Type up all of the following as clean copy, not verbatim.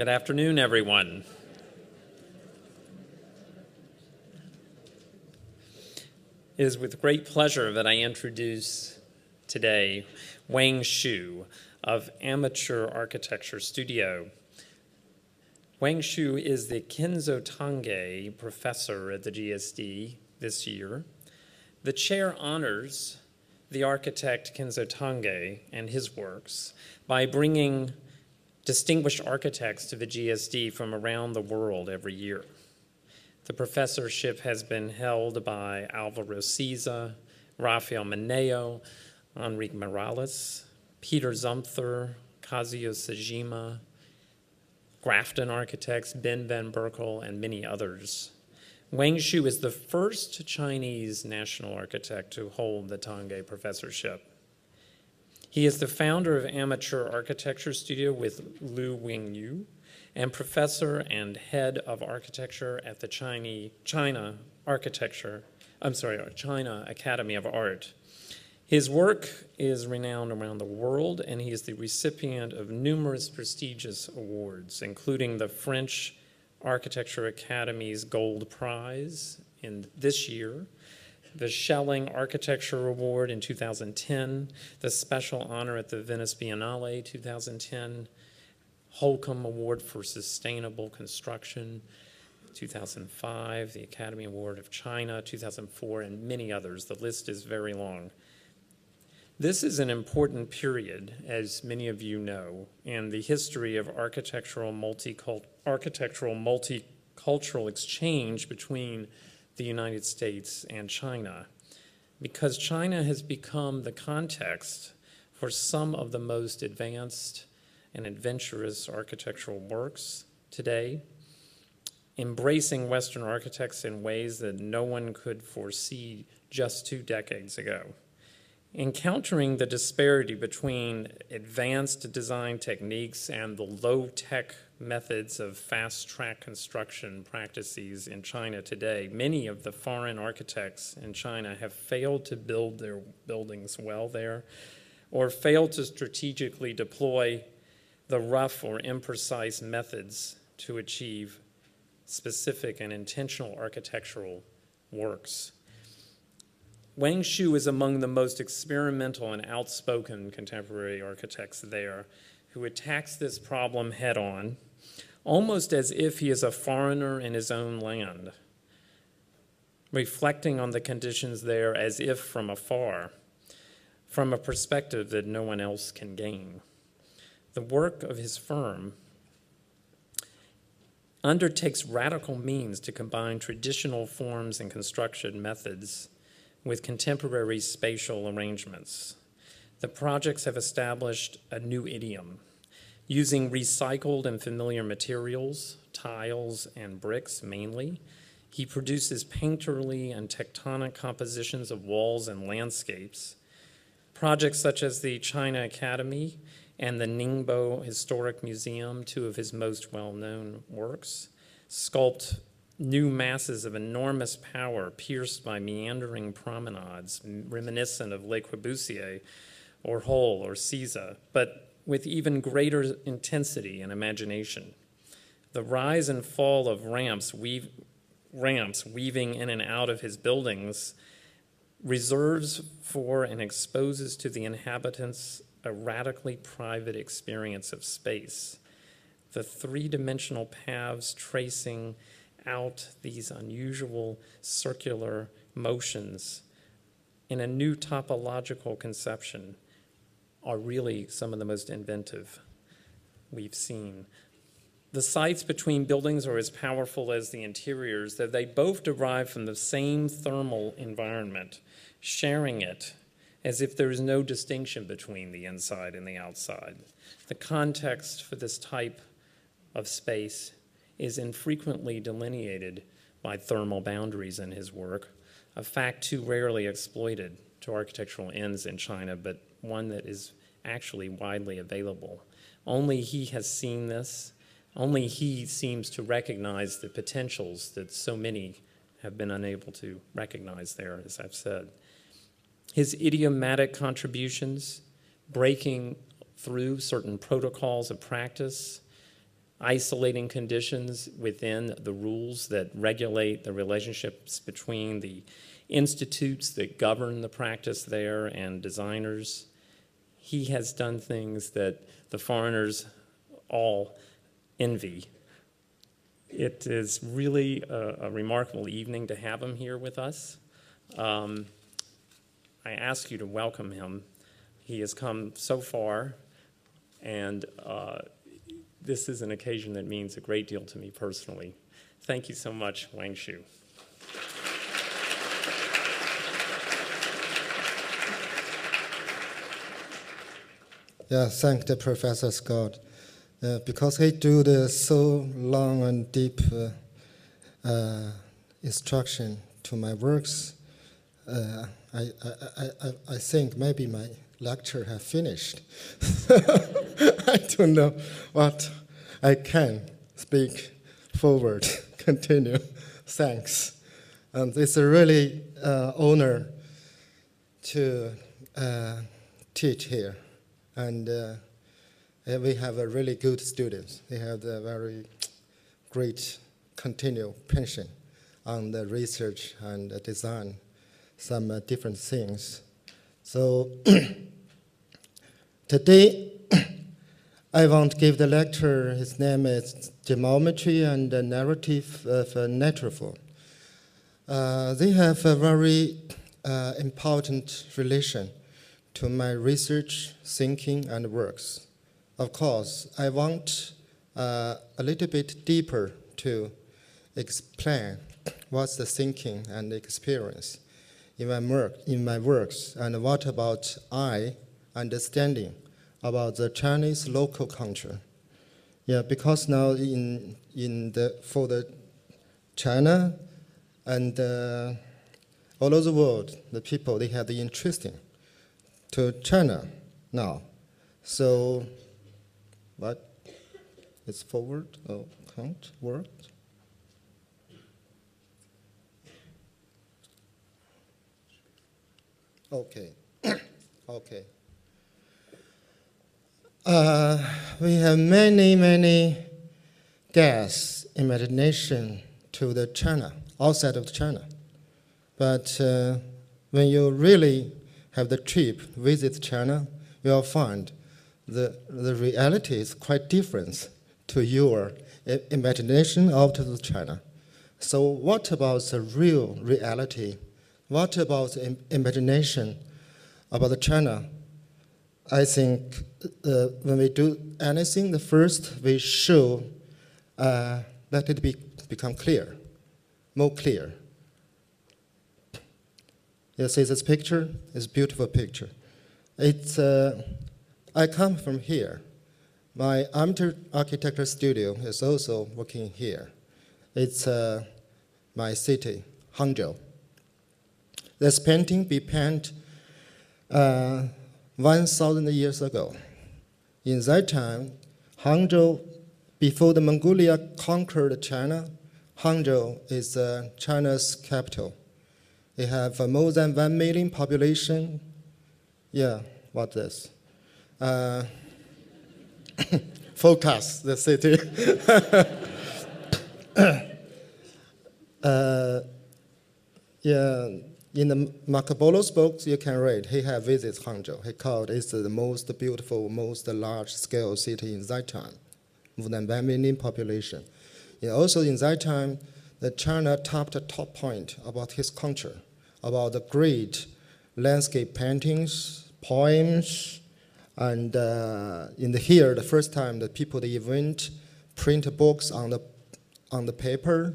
Good afternoon, everyone. It is with great pleasure that I introduce today Wang Shu of Amateur Architecture Studio. Wang Shu is the Kenzo Tange professor at the GSD this year. The chair honors the architect Kenzo Tange and his works by bringing distinguished architects to the GSD from around the world every year. The professorship has been held by Valorises, Rafael Mineo, Enrique Morales, Peter Zumthor, Kazuyo Sajima, Grafton architects, Ben Van Berkel, and many others. Wang Shu is the first Chinese national architect to hold the Tange professorship. He is the founder of Amateur Architecture Studio with Wenyu and professor and head of architecture at the China Academy of Art. His work is renowned around the world, and he is the recipient of numerous prestigious awards, including the French Architecture Academy's Gold Prize in this year, the Schelling Architecture Award in 2010, the Special Honor at the Venice Biennale 2010, Holcomb Award for Sustainable Construction 2005, the Academy Award of China 2004, and many others. The list is very long. This is an important period, as many of you know, in the history of architectural multicultural exchange between the United States and China, because China has become the context for some of the most advanced and adventurous architectural works today, embracing Western architects in ways that no one could foresee just 2 decades ago. Encountering the disparity between advanced design techniques and the low-tech methods of fast-track construction practices in China today, many of the foreign architects in China have failed to build their buildings well there, or failed to strategically deploy the rough or imprecise methods to achieve specific and intentional architectural works. Wang Shu is among the most experimental and outspoken contemporary architects there, who attacks this problem head-on, almost as if he is a foreigner in his own land, reflecting on the conditions there as if from afar, from a perspective that no one else can gain. The work of his firm undertakes radical means to combine traditional forms and construction methods with contemporary spatial arrangements. The projects have established a new idiom, using recycled and familiar materials, tiles and bricks mainly. He produces painterly and tectonic compositions of walls and landscapes. Projects such as the China Academy and the Ningbo Historic Museum, 2 of his most well-known works, sculpt new masses of enormous power pierced by meandering promenades, reminiscent of Le Corbusier or Hull or Caesar, but with even greater intensity and imagination. The rise and fall of ramps weaving in and out of his buildings reserves for and exposes to the inhabitants a radically private experience of space. The 3-dimensional paths tracing out these unusual circular motions in a new topological conception are really some of the most inventive we've seen. The sites between buildings are as powerful as the interiors, that they both derive from the same thermal environment, sharing it as if there is no distinction between the inside and the outside. The context for this type of space is infrequently delineated by thermal boundaries in his work, a fact too rarely exploited to architectural ends in China, but one that is actually widely available. Only he has seen this. Only he seems to recognize the potentials that so many have been unable to recognize there, as I've said. His idiomatic contributions, breaking through certain protocols of practice, isolating conditions within the rules that regulate the relationships between the institutes that govern the practice there and designers. He has done things that the foreigners all envy. It is really a remarkable evening to have him here with us. I ask you to welcome him. He has come so far, and this is an occasion that means a great deal to me personally. Thank you so much, Wang Shu. Yeah, thank the Professor Scott. Because he do the so long and deep instruction to my works, I think maybe my lecture have finished. I don't know what I can speak forward, continue. Thanks. And it's a really honor to teach here. And we have a really good students. They have a very great continual passion on the research and the design, some different things. So today, I want to give the lecture. His name is Geometry and the Narrative of Natural Form. They have a very important relation to my research, thinking, and works. Of course, I want a little bit deeper to explain what's the thinking and experience in my works, and what about I understanding about the Chinese local culture. Yeah, because now for the China and all over the world, the people, they have the interesting to China now. So, what? It's forward? Oh, can't work. Okay. Okay. We have many guess, imagination to the China, outside of China. But when you really have the trip, visit China, you'll find the reality is quite different to your imagination out of China. So what about the real reality? What about the imagination about China? I think when we do anything, the first we show, let it become clear, more clear. You see this picture? It's a beautiful picture. It's, I come from here. My amateur architecture studio is also working here. It's my city, Hangzhou. This painting be painted 1,000 years ago. In that time, Hangzhou, before the Mongolia conquered China, Hangzhou is China's capital. They have more than 1 million population. Yeah, what this? Focus the city. Yeah, in the Marco Polo's books, you can read, he have visited Hangzhou. He called it the most beautiful, most large-scale city in that time, more than 1 million population. Yeah, also in that time, the China topped the top point about his culture, about the great landscape paintings, poems, and here, the first time the people, they even print books on the paper,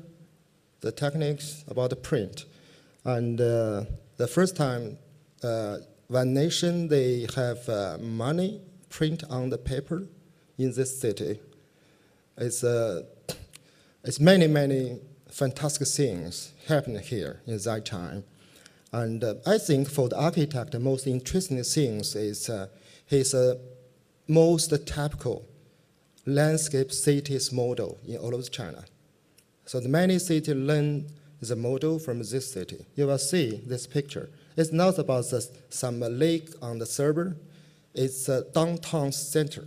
the techniques about the print. And the first time, one nation, they have money print on the paper in this city. It's many fantastic things happen here in that time. And I think for the architect, the most interesting things is his most typical landscape cities model in all of China. So the many cities learn the model from this city. You will see this picture. It's not about some lake on the server. It's a downtown center.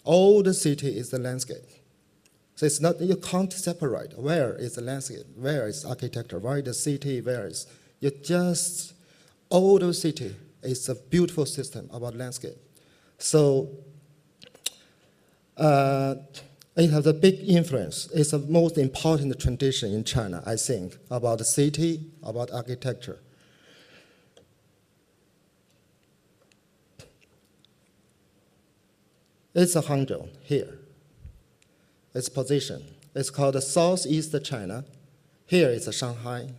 All the city is the landscape. So it's not, you can't separate where is the landscape, where is architecture, where is the city, where is, you just, all the city is a beautiful system about landscape. So it has a big influence. It's the most important tradition in China, I think, about the city, about architecture. It's a Hangzhou here. Its position. It's called the Southeast China. Here is Shanghai.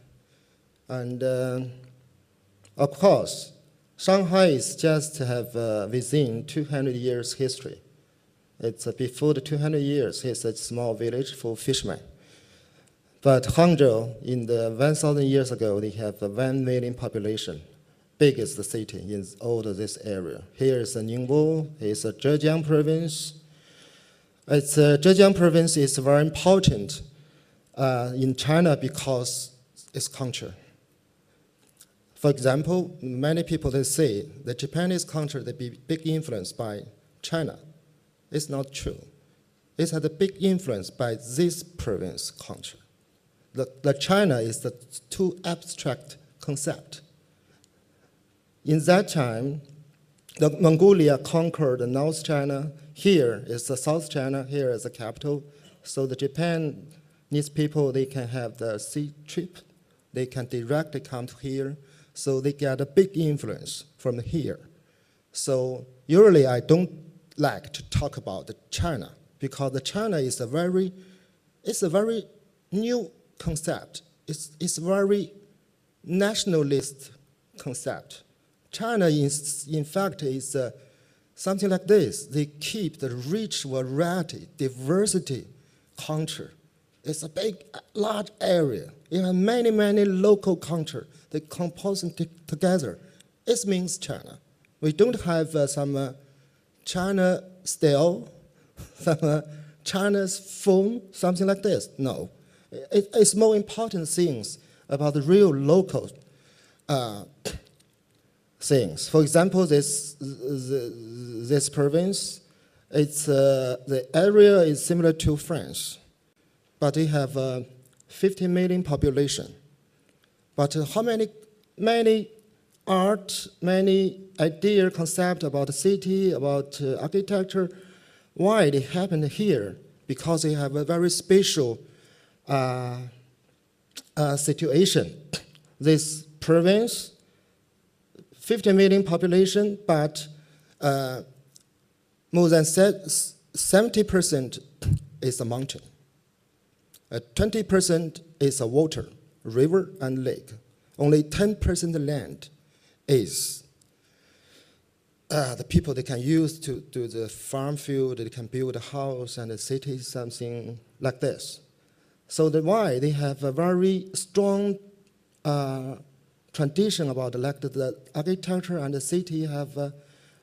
And of course, Shanghai is just have within 200 years history. It's before the 200 years, it's a small village for fishermen. But Hangzhou, in the 1,000 years ago, they have a 1 million population, biggest city in all of this area. Here is Ningbo, it's a Zhejiang province. Zhejiang province is very important in China because it's culture. For example, many people they say the Japanese culture they be big influence by China. It's not true. It had a big influence by this province culture. The China is the too abstract concept. In that time, the Mongolia conquered the North China. Here is the South China. Here is the capital. So the Japanese people, they can have the sea trip. They can directly come to here. So they get a big influence from here. So usually I don't like to talk about China because the China is a very new concept. It's a very nationalist concept. China is, in fact, is something like this. They keep the rich variety, diversity, culture. It's a big, large area. You have many, many local culture. They compose together. It means China. We don't have some China style, some China's phone, something like this. No. It's more important things about the real local things. For example, this province, the area is similar to France, but they have 50 million population. But how many art, many idea, concept about the city, about architecture, why they happen here? Because they have a very special situation. This province, 50 million population, but more than 70% is a mountain. 20% is a water, river and lake. Only 10% land is the people they can use to do the farm field, they can build a house and a city, something like this. So why they have a very strong tradition about the architecture and the city have a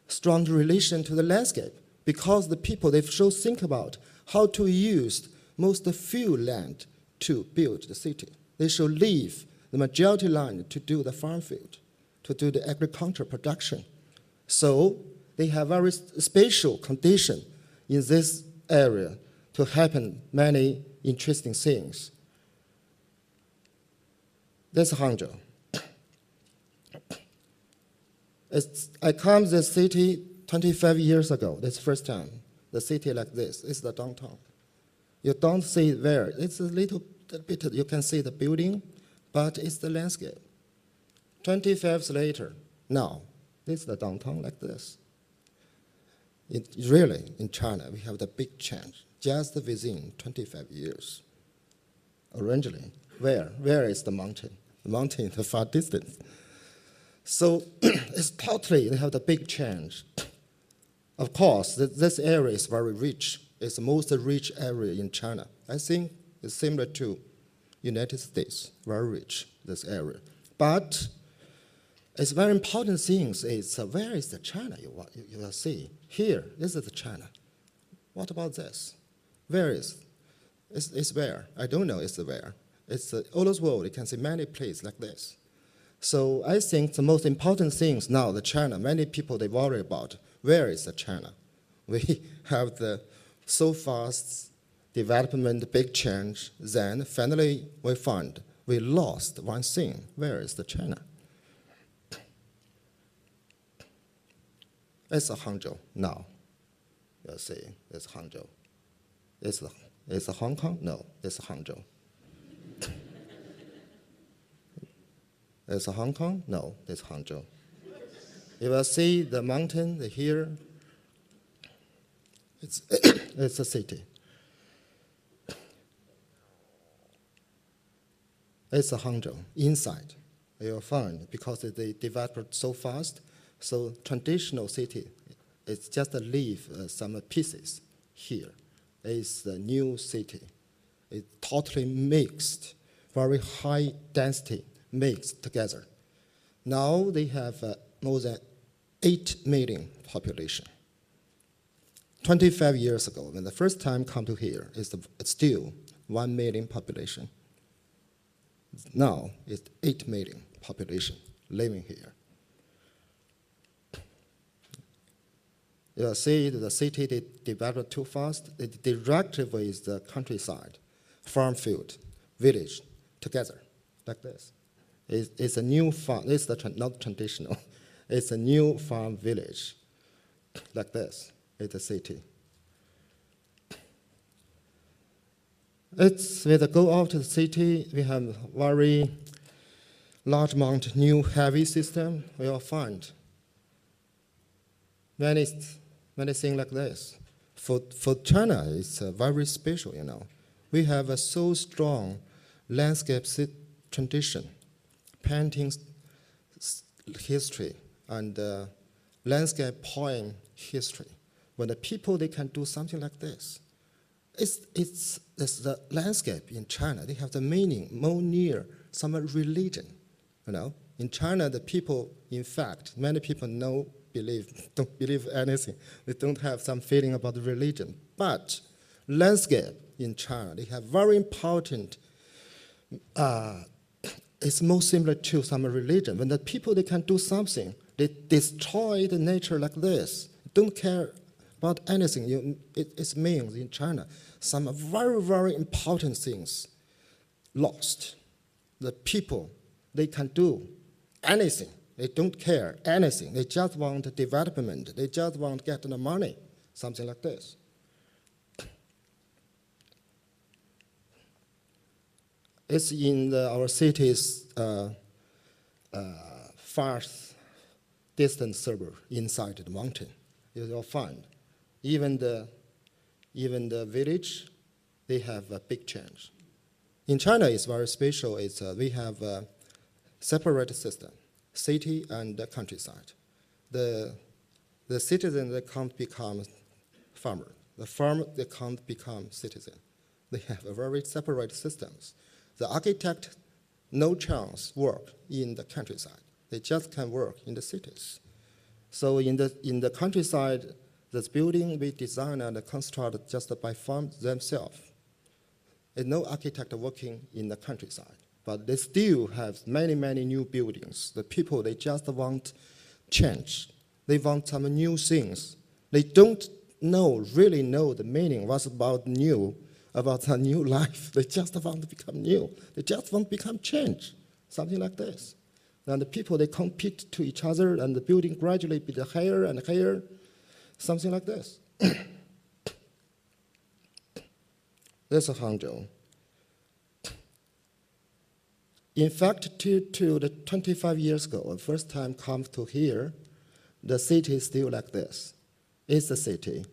strong relation to the landscape because the people they should think about how to use most few land to build the city. They should leave the majority land to do the farm field, to do the agricultural production. So they have very special condition in this area to happen many interesting things. That's Hangzhou. I come to the city 25 years ago. That's the first time. The city like this is the downtown. You don't see it there. It's a little bit, you can see the building, but it's the landscape. 25 years later, now, this is the downtown like this. Really, in China, we have the big change, just within 25 years. Originally, where is the mountain? The mountain is the far distance. So it's totally, they have the big change. Of course, this area is very rich. It's the most rich area in China. I think it's similar to United States, very rich, this area. But it's very important things is where is the China you will see? Here, this is the China. What about this? Where is? It's where? I don't know it's where. It's all over the world, you can see many places like this. So I think the most important things now, the China, many people they worry about, where is the China? We have the so fast development, big change, then finally we find we lost one thing. Where is the China? It's Hangzhou now. You'll see, it's Hangzhou. It's Hong Kong? No, it's Hangzhou. It's Hong Kong? No, it's Hangzhou. You will see the mountain here. It's a city. It's a Hangzhou inside. You'll find because they developed so fast. So traditional city, it's just leave some pieces here. It's the new city. It's totally mixed, very high density mixed together. Now they have more than 8 million population. 25 years ago, when the first time come to here, it's still 1 million population. Now it's 8 million population living here. You see the city they developed too fast. The directive is the countryside, farm field, village, together, like this. It's a new farm. It's not traditional. It's a new farm village, like this. It's a city. When they go out to the city, we have very large amount of new heavy system. We will find many things like this. For China, it's very special, you know. We have a so strong landscape tradition, painting history, and landscape poem history. When the people, they can do something like this. It's the landscape in China. They have the meaning more near some religion, you know. In China, the people, in fact, many people don't believe anything. They don't have some feeling about the religion. But landscape in China, they have very important. It's more similar to some religion. When the people, they can do something, they destroy the nature like this. Don't care about anything. It means in China, some very, very important things lost. The people, they can do anything. They don't care anything. They just want development. They just want to get the money, something like this. It's in our city's far distant suburb inside the mountain. You'll find even the village, they have a big change. In China, it's very special. We have a separate system, city and the countryside. The citizen, they can't become farmer. The farmer, they can't become citizen. They have a very separate systems. The architect, no chance work in the countryside. They just can work in the cities. So in the countryside, this building we design and construct just by farm themselves. There's no architect working in the countryside, but they still have many, many new buildings. The people, they just want change. They want some new things. They don't really know the meaning, what's about new, about a new life. They just want to become new. They just want to become change, something like this. And the people, they compete to each other, and the building gradually be higher and higher, something like this. This is Hangzhou. In fact, to the 25 years ago, the first time come to here, the city is still like this. It's a city.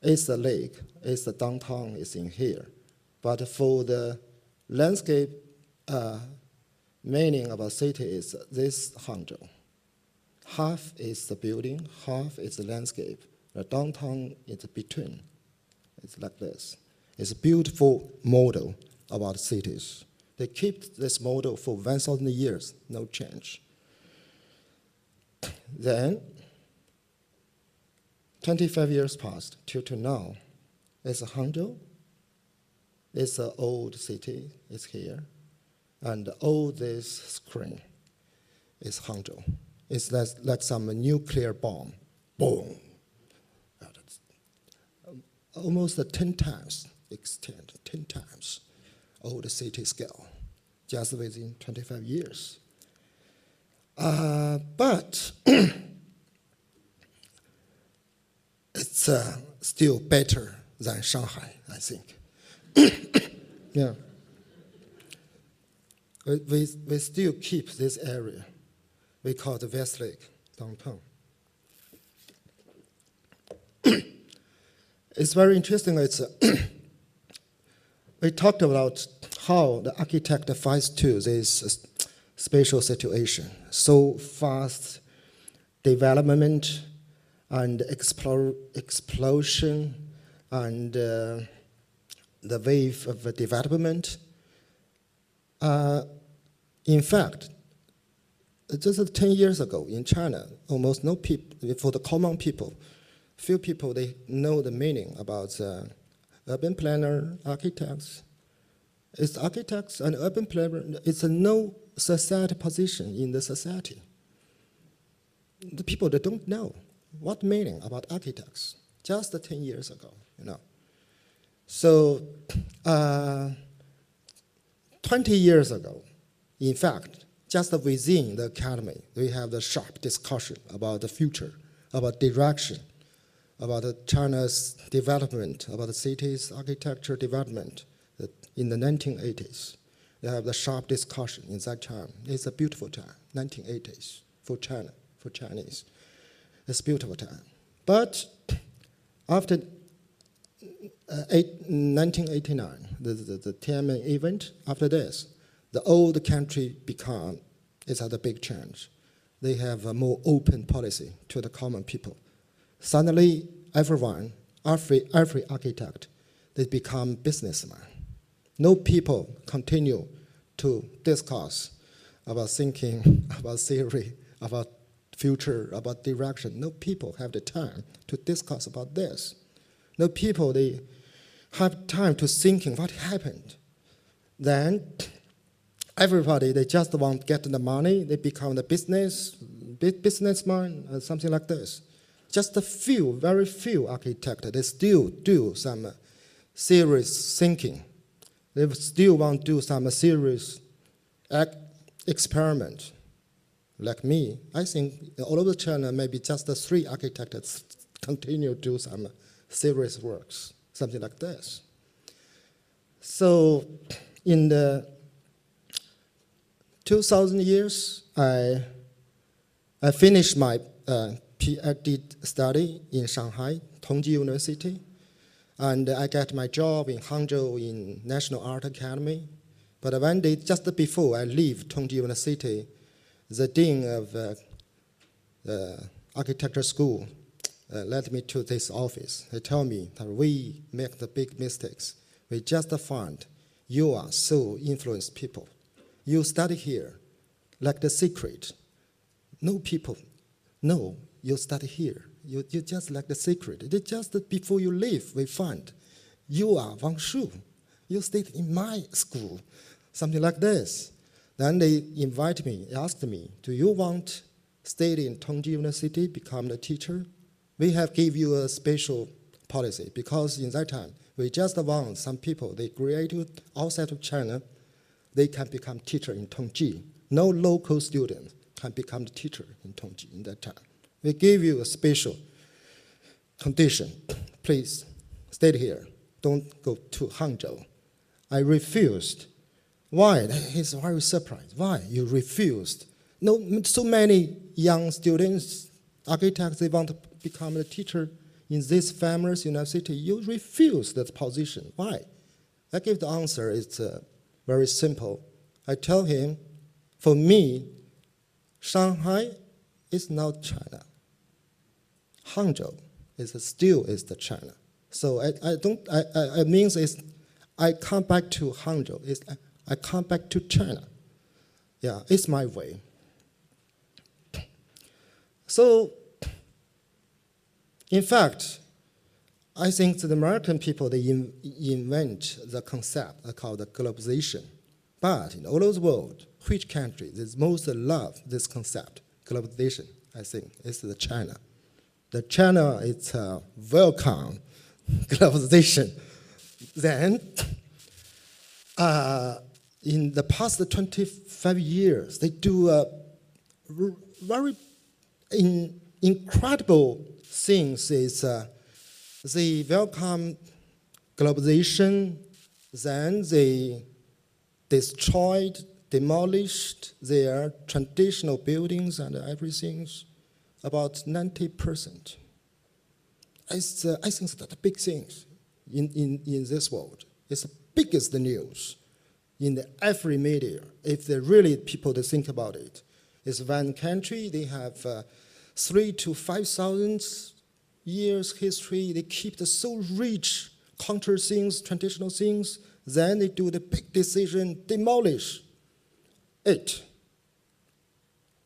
It's a lake. It's the downtown. It's in here. But for the landscape meaning of a city is this Hangzhou. Half is the building, half is the landscape. The downtown is between. It's like this. It's a beautiful model about cities. They keep this model for 1,000 years, no change. Then, 25 years passed till to now. It's Hangzhou. It's an old city. It's here. And all this screen is Hangzhou. It's like some nuclear bomb. Boom. almost 10 times extent, 10 times old city scale, just within 25 years. But it's still better than Shanghai, I think. Yeah. We still keep this area. We call the West Lake downtown. It's very interesting. We talked about how the architect fights to this spatial situation. So fast development and explosion and the wave of development. In fact, just 10 years ago in China, almost no people, for the common people, few people, they know the meaning about urban planner, architects. It's architects and urban planner, it's a no society position in the society. The people that don't know what meaning about architects, just 10 years ago, you know. So 20 years ago, in fact, just within the academy, we have the sharp discussion about the future, about direction, about China's development, about the city's architecture development in the 1980s. We have the sharp discussion in that time. It's a beautiful time, 1980s, for China, for Chinese. It's a beautiful time. But after 1989, the Tiananmen event, after this, the old country it's had a big change. They have a more open policy to the common people. Suddenly, every architect, they become businessmen. No people continue to discuss about thinking, about theory, about future, about direction. No people have the time to discuss about this. No people, they have time to thinking what happened. Then everybody, they just want to get the money, they become the businessman, something like this. Just a few, very few architects, they still do some serious thinking. They still want to do some serious experiment. Like me, I think all over China, maybe just 3 architects continue to do some serious works, something like this. So in the 2000 years, I finished my PhD study in Shanghai, Tange University, and I got my job in Hangzhou in National Art Academy. But one day, just before I leave Tange University, the dean of the architecture school led me to this office. They tell me that we make the big mistakes. We just find you are so influenced people. You study here like the secret. No people know you study here. You just like the secret. It's just before you leave, we find you are Wang Shu. You stayed in my school, something like this. Then they invite me, asked me, do you want to stay in Tange University, become a teacher? We have give you a special policy because in that time, we just want some people, they graduate outside of China, they can become teacher in Tange. No local student can become the teacher in Tange in that time. We give you a special condition. Please stay here. Don't go to Hangzhou. I refused. Why? He's very surprised. Why? You refused. No, so many young students, architects, they want to become a teacher in this famous university. You refuse that position. Why? I give the answer. It's very simple. I tell him, for me, Shanghai is not China. Hangzhou still is the China. So it means I come back to Hangzhou. I come back to China. Yeah, it's my way. So, in fact, I think the American people, they invent the concept called the globalization. But in all over the world, which country is most love this concept, globalization, I think, is the China. The China is welcome globalization. Then, in the past 25 years, they do a very incredible things. Is they welcome globalization, then they destroyed, demolished their traditional buildings and everything, about 90%. I think that's a big thing in this world. It's the biggest news in every media. If they really people to think about it, it's one country, they have 3,000 to 5,000 years history. They keep the so rich culture things, traditional things. Then they do the big decision, demolish it.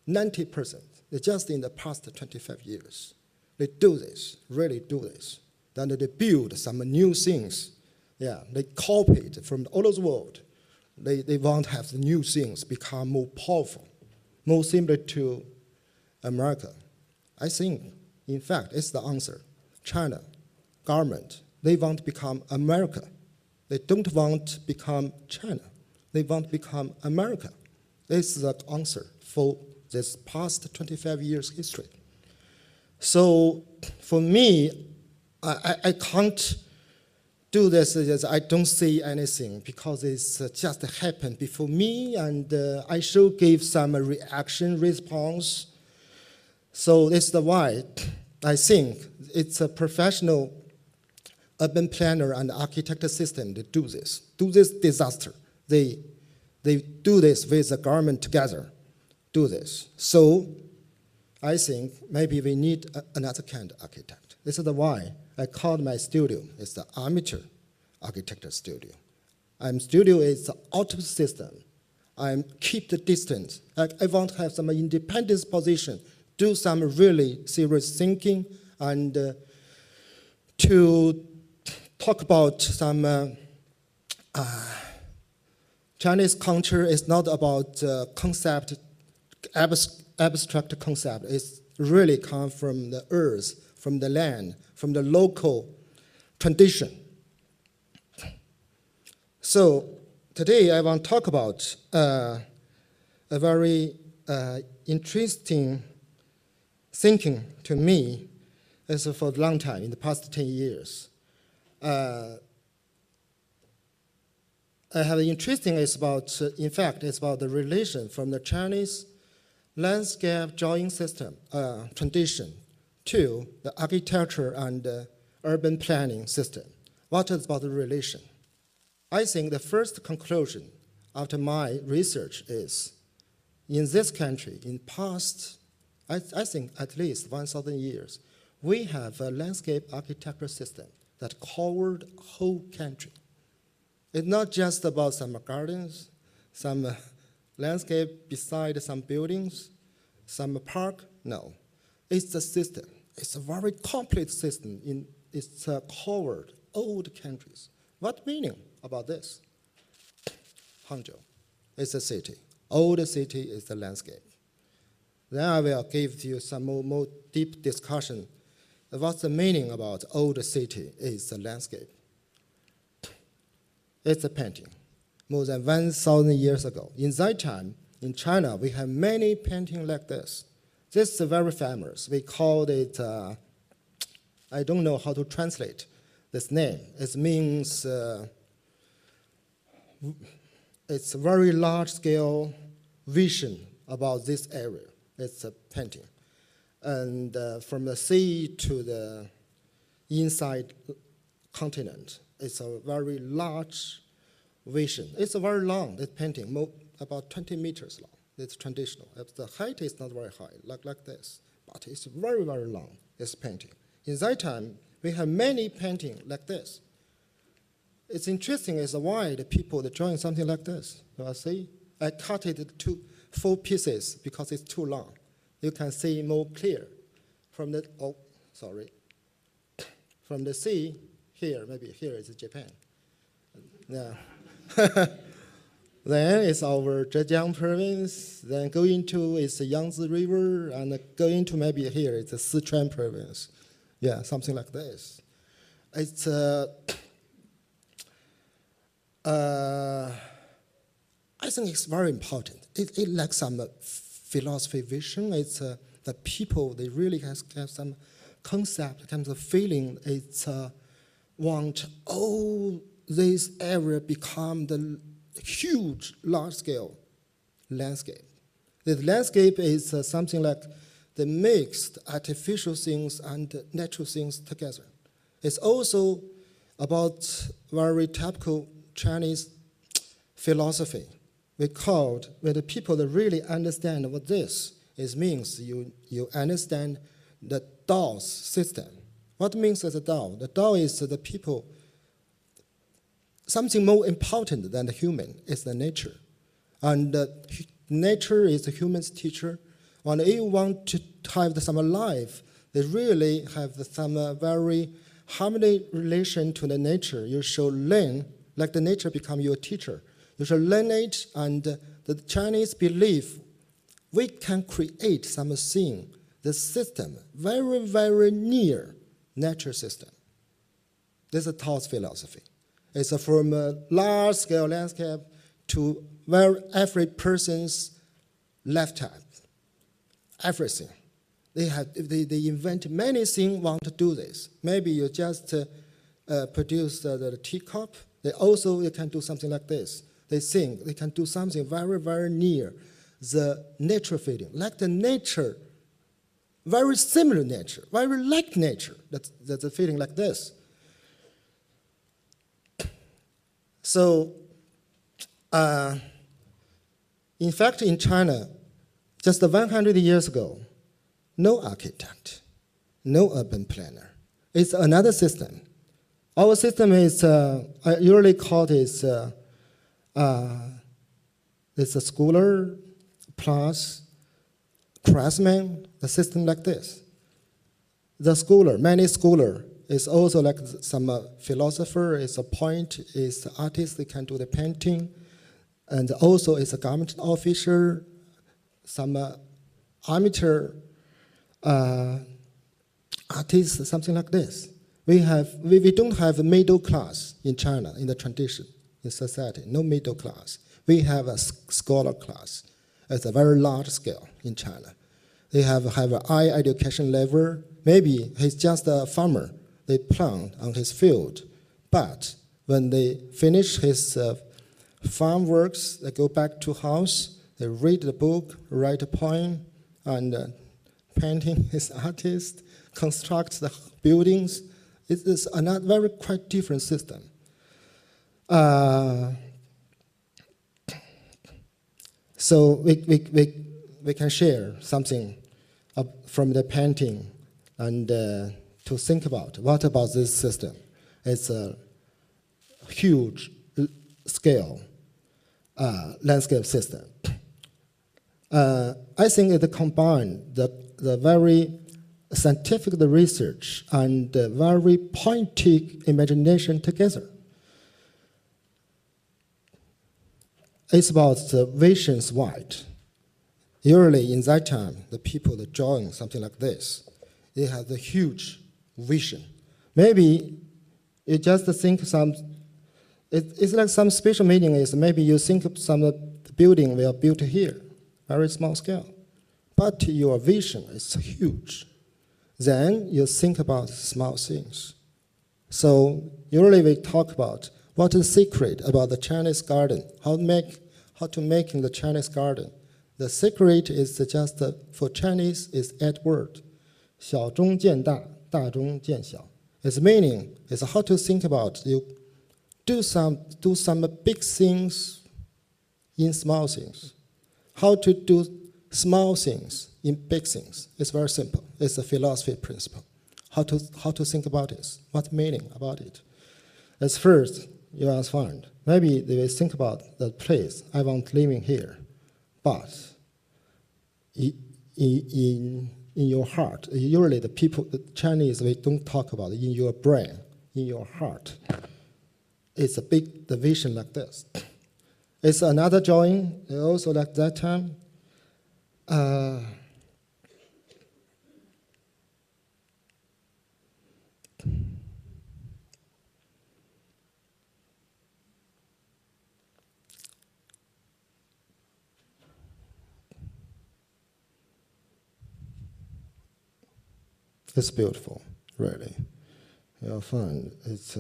90%. Just in the past 25 years. They do this, really do this. Then they build some new things. Yeah, they copy it from all over the world. They want to have the new things become more powerful, more similar to America. I think, in fact, it's the answer. China, government, they want to become America. They don't want to become China. They want to become America. This is the answer for this past 25 years history. So for me, I can't do this. I don't see anything because it's just happened before me, and I should give some reaction response. So this is why I think it's a professional urban planner and architect system that do this disaster. They do this with the government together, do this. So I think maybe we need another kind of architect. This is why I called my studio, it's the amateur architecture studio. Studio is the auto system. I keep the distance. I want to have some independence position, do some really serious thinking, and to talk about some Chinese culture is not about concept, abstract concept. It's really come from the earth, from the land, from the local tradition. So today I want to talk about a very interesting thinking to me is for a long time, in the past 10 years. I have interesting is about, in fact, it's about the relation from the Chinese landscape drawing system, tradition, to the architecture and urban planning system. What is about the relation? I think the first conclusion after my research is, in this country, in past, I think at least 1,000 years, we have a landscape architecture system that covered whole country. It's not just about some gardens, some landscape beside some buildings, some park. No, it's a system. It's a very complete system. It's covered all the countries. What meaning about this? Hangzhou is a city. All the city is the landscape. Then I will give you some more deep discussion. What's the meaning about old city is the landscape? It's a painting. More than 1,000 years ago. In that time, in China, we have many paintings like this. This is very famous. We call it, I don't know how to translate this name. It means it's a very large-scale vision about this area. It's a painting. And from the sea to the inside continent, it's a very large vision. It's a very long, this painting, about 20 meters long. It's traditional. The height is not very high, like this, but it's very, very long, this painting. In that time, we have many paintings like this. It's interesting as why the people are drawing something like this. You see, I cut it into 4 pieces because it's too long. You can see more clear from the, from the sea here, maybe here is Japan. Yeah. Then it's our Zhejiang province, then go into it's the Yangtze River, and go into maybe here it's the Sichuan province. Yeah, something like this. it's I think it's very important. It lacks some philosophy vision. It's the people, they really have some concept, kind of feeling. It's want all this area become the huge, large-scale landscape. The landscape is something like the mixed artificial things and natural things together. It's also about very typical Chinese philosophy. We called, when the people that really understand what this is means, you understand the Dao system. What means as a Dao? The Dao is the people, something more important than the human is the nature. And nature is the human's teacher. When you want to have some life, they really have some very harmony relation to the nature. You should learn, like the nature become your teacher. You should learn it, and the Chinese believe we can create something, the system, very, very near nature system. This is Tao's philosophy. It's from a large-scale landscape to where every person's lifetime, everything. They invent many things, want to do this. Maybe you just produce the teacup. They can do something like this. They think they can do something very, very near the natural feeling, like the nature, very similar nature, very like nature. That's a feeling like this. So, in fact, in China, just 100 years ago, no architect, no urban planner. It's another system. Our system is, I usually call it, it's a scholar plus craftsmen, the system like this. The scholar, many scholar, is also like some philosopher, is a point, is the artist, they can do the painting, and also is a government officer, some amateur artists, something like this. We don't have a middle class in China, in the tradition, in society, no middle class. We have a scholar class. It's a very large scale in China. They have a high education level. Maybe he's just a farmer. They plant on his field. But when they finish his farm works, they go back to house, they read the book, write a poem, and painting his artist, construct the buildings. It is another very quite different system. So we can share something from the painting and to think about what about this system. It's a huge scale landscape system. I think it combines the very scientific research and very poetic imagination together. It's about the visions wide. Usually in that time, the people that drawing something like this, they have the huge vision. Maybe you just think it's like some special meaning is maybe you think of some building were built here, very small scale. But your vision is huge. Then you think about small things. So usually we talk about what is the secret about the Chinese garden, how to make the Chinese garden. The secret is just for Chinese is 8 words. 小中见大，大中见小. Its meaning is how to think about you do some big things in small things. How to do small things in big things. It's very simple. It's a philosophy principle. How to think about it. What meaning about it. As first, you ask find. Maybe they will think about the place I want living here. But in your heart, usually the people, the Chinese, we don't talk about it in your brain, in your heart. It's a big division like this. It's another drawing, also like that time. It's beautiful, really. You'll find it's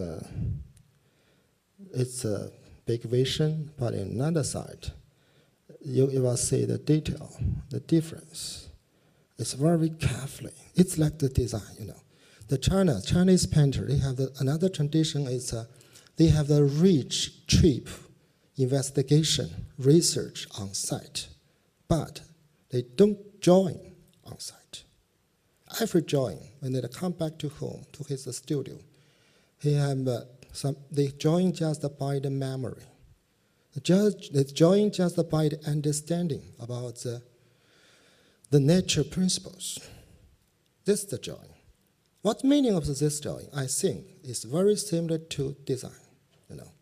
a big vision, but in another side, you will see the detail, the difference. It's very carefully. It's like the design, you know. The Chinese painter, they have another tradition is they have the rich trip, investigation, research on site, but they don't join on site. Every drawing, when they come back to home, to his studio, he have they join just by the memory. They join just by the understanding about the nature principles. This is the drawing. What meaning of this drawing? I think is very similar to design. You know,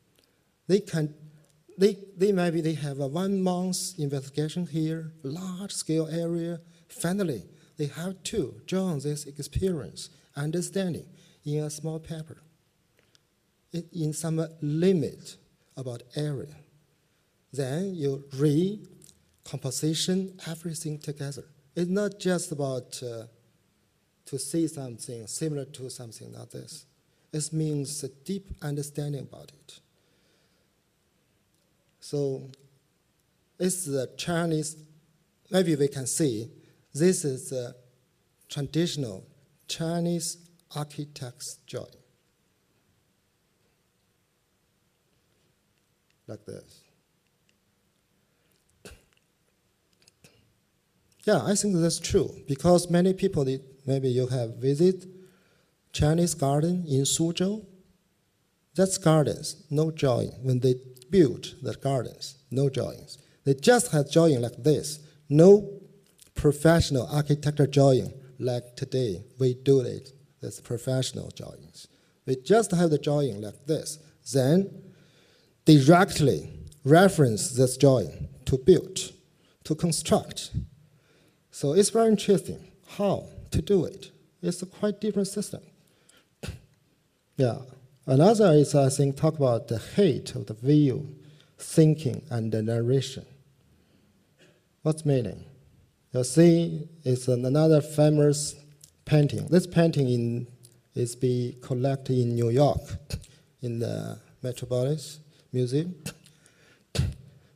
maybe they have a 1 month investigation here, large scale area. Finally, they have to join this experience, understanding in a small paper, in some limit about area. Then you read composition, everything together. It's not just about to see something similar to something like this. It means a deep understanding about it. So it's the Chinese, maybe we can see, this is a traditional Chinese architect's drawing. Like this. Yeah, I think that's true, because many people, maybe you have visited Chinese garden in Suzhou. That's gardens, no drawing. When they built the gardens, no drawings. They just had drawing like this, no professional architecture drawing like today. We do it, that's professional drawings. We just have the drawing like this, then directly reference this drawing to build, to construct. So it's very interesting how to do it. It's a quite different system. Yeah. Another is, I think, talk about the height of the view, thinking, and the narration. What's meaning? You see, it's another famous painting. This painting is be collected in New York, in the Metropolis Museum.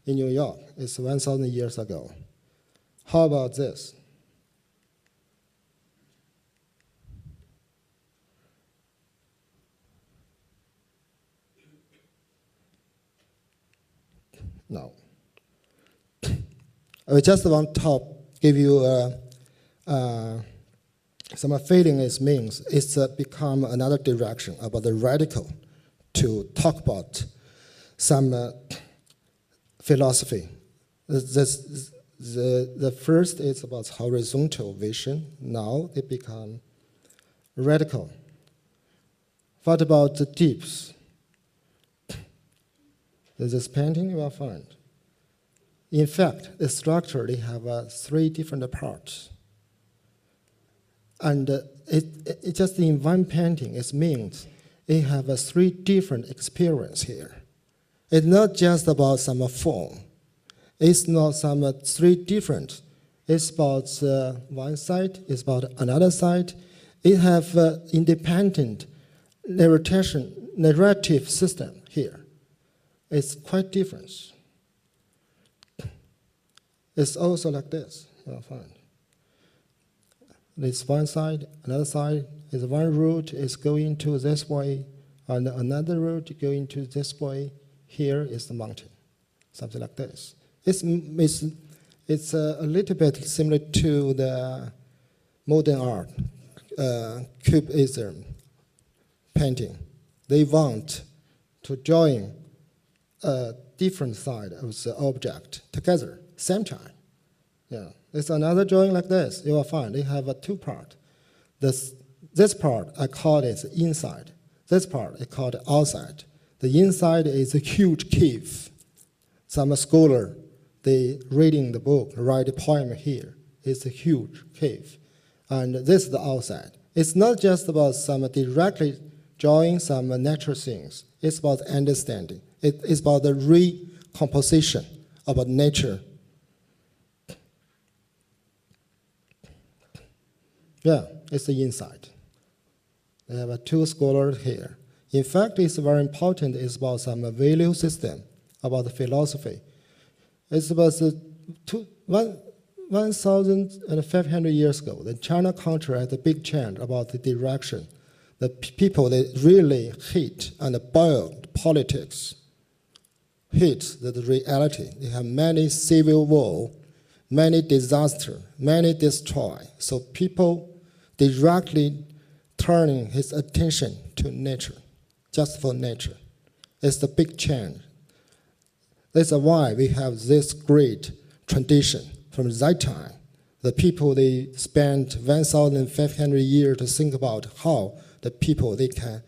In New York, it's 1,000 years ago. How about this? No. I just want to give you some feeling it means. It's become another direction about the radical to talk about some philosophy. The first is about horizontal vision. Now it become radical. What about the deeps? This painting you will find. In fact, the structure, they have 3 different parts. And it just in one painting, it means it have 3 different experience here. It's not just about some form. It's not some 3 different. It's about one side, it's about another side. It have independent narrative system here. It's quite different. It's also like this, you'll find. This one side, another side, is one route is going to this way, and another route going to this way. Here is the mountain, something like this. It's a little bit similar to the modern art, Cubism painting. They want to join a different side of the object together, same time. Yeah, there's another drawing like this. You will find they have 2 parts. This part I call it inside. This part I call it outside. The inside is a huge cave. Some scholar, they reading the book, write a poem here. It's a huge cave, and this is the outside. It's not just about some directly drawing some natural things. It's about understanding. It's about the recomposition about nature. Yeah, it's the inside. They have two scholars here. In fact, it's very important. It's about some value system, about the philosophy. It's about 1,500 years ago, the China culture had a big change about the direction. The people, they really hate and boiled politics, hate the reality. They have many civil war, many disaster, many destroy. So people directly turning his attention to nature, just for nature. It's the big change. That's why we have this great tradition from that time. The people, they spent 1,500 years to think about how the people, they can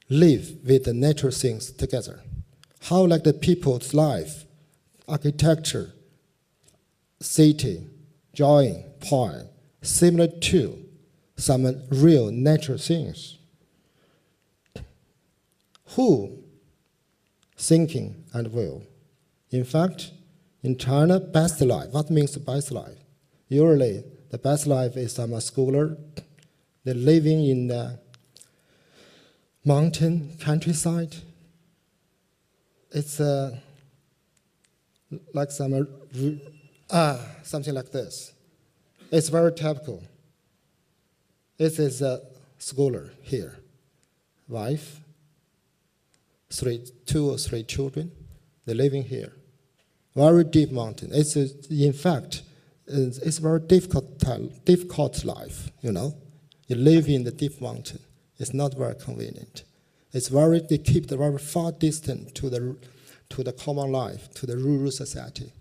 live with the natural things together. How like the people's life, architecture, city, drawing, poem, similar to some real natural things. Who thinking and will? In fact, in China, best life. What means best life? Usually, the best life is some scholar. They're living in the mountain countryside. It's like some something like this. It's very typical. This is a scholar here, wife, two or three children. They're living here. Very deep mountain. It's in fact, it's very difficult life. You know, you live in the deep mountain. It's not very convenient. It's they keep the very far distant to the common life, to the rural society,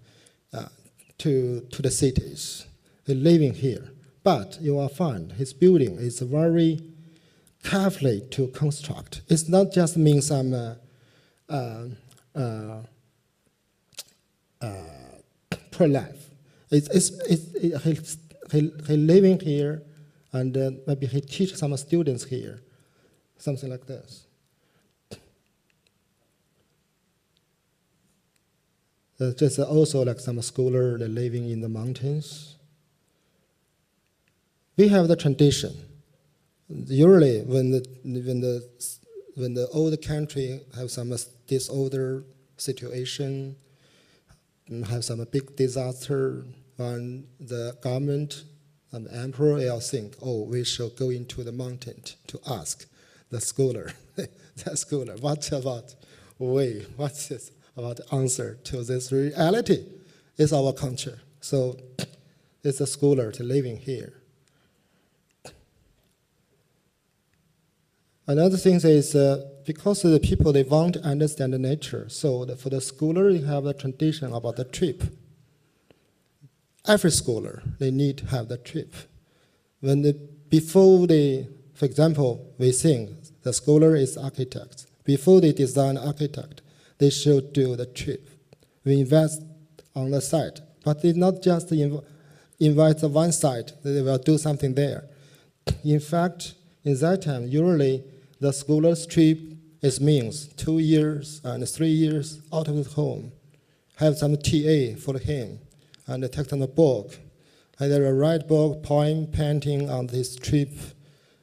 to the cities. They're living here. But you will find his building is very carefully to construct. It's not just mean some pro-life. He living here, and maybe he teach some students here, something like this. Just also like some scholar living in the mountains. We have the tradition. Usually, when the old country have some disorder situation, have some big disaster, and the government and the emperor will think, oh, we shall go into the mountain to ask the scholar, the scholar, what about way? What's this about the answer to this reality? It's our culture. So it's a scholar to living here. Another thing is because the people, they want to understand the nature. So for the scholar, they have a tradition about the trip. Every scholar, they need to have the trip. For example, we think the scholar is architect. Before they design architect, they should do the trip. We invest on the site, but they not just invite the one site, they will do something there. In fact, in that time, usually the scholar's trip means 2 years and 3 years out of the home, have some TA for him, and take some book, either write book, poem, painting on this trip,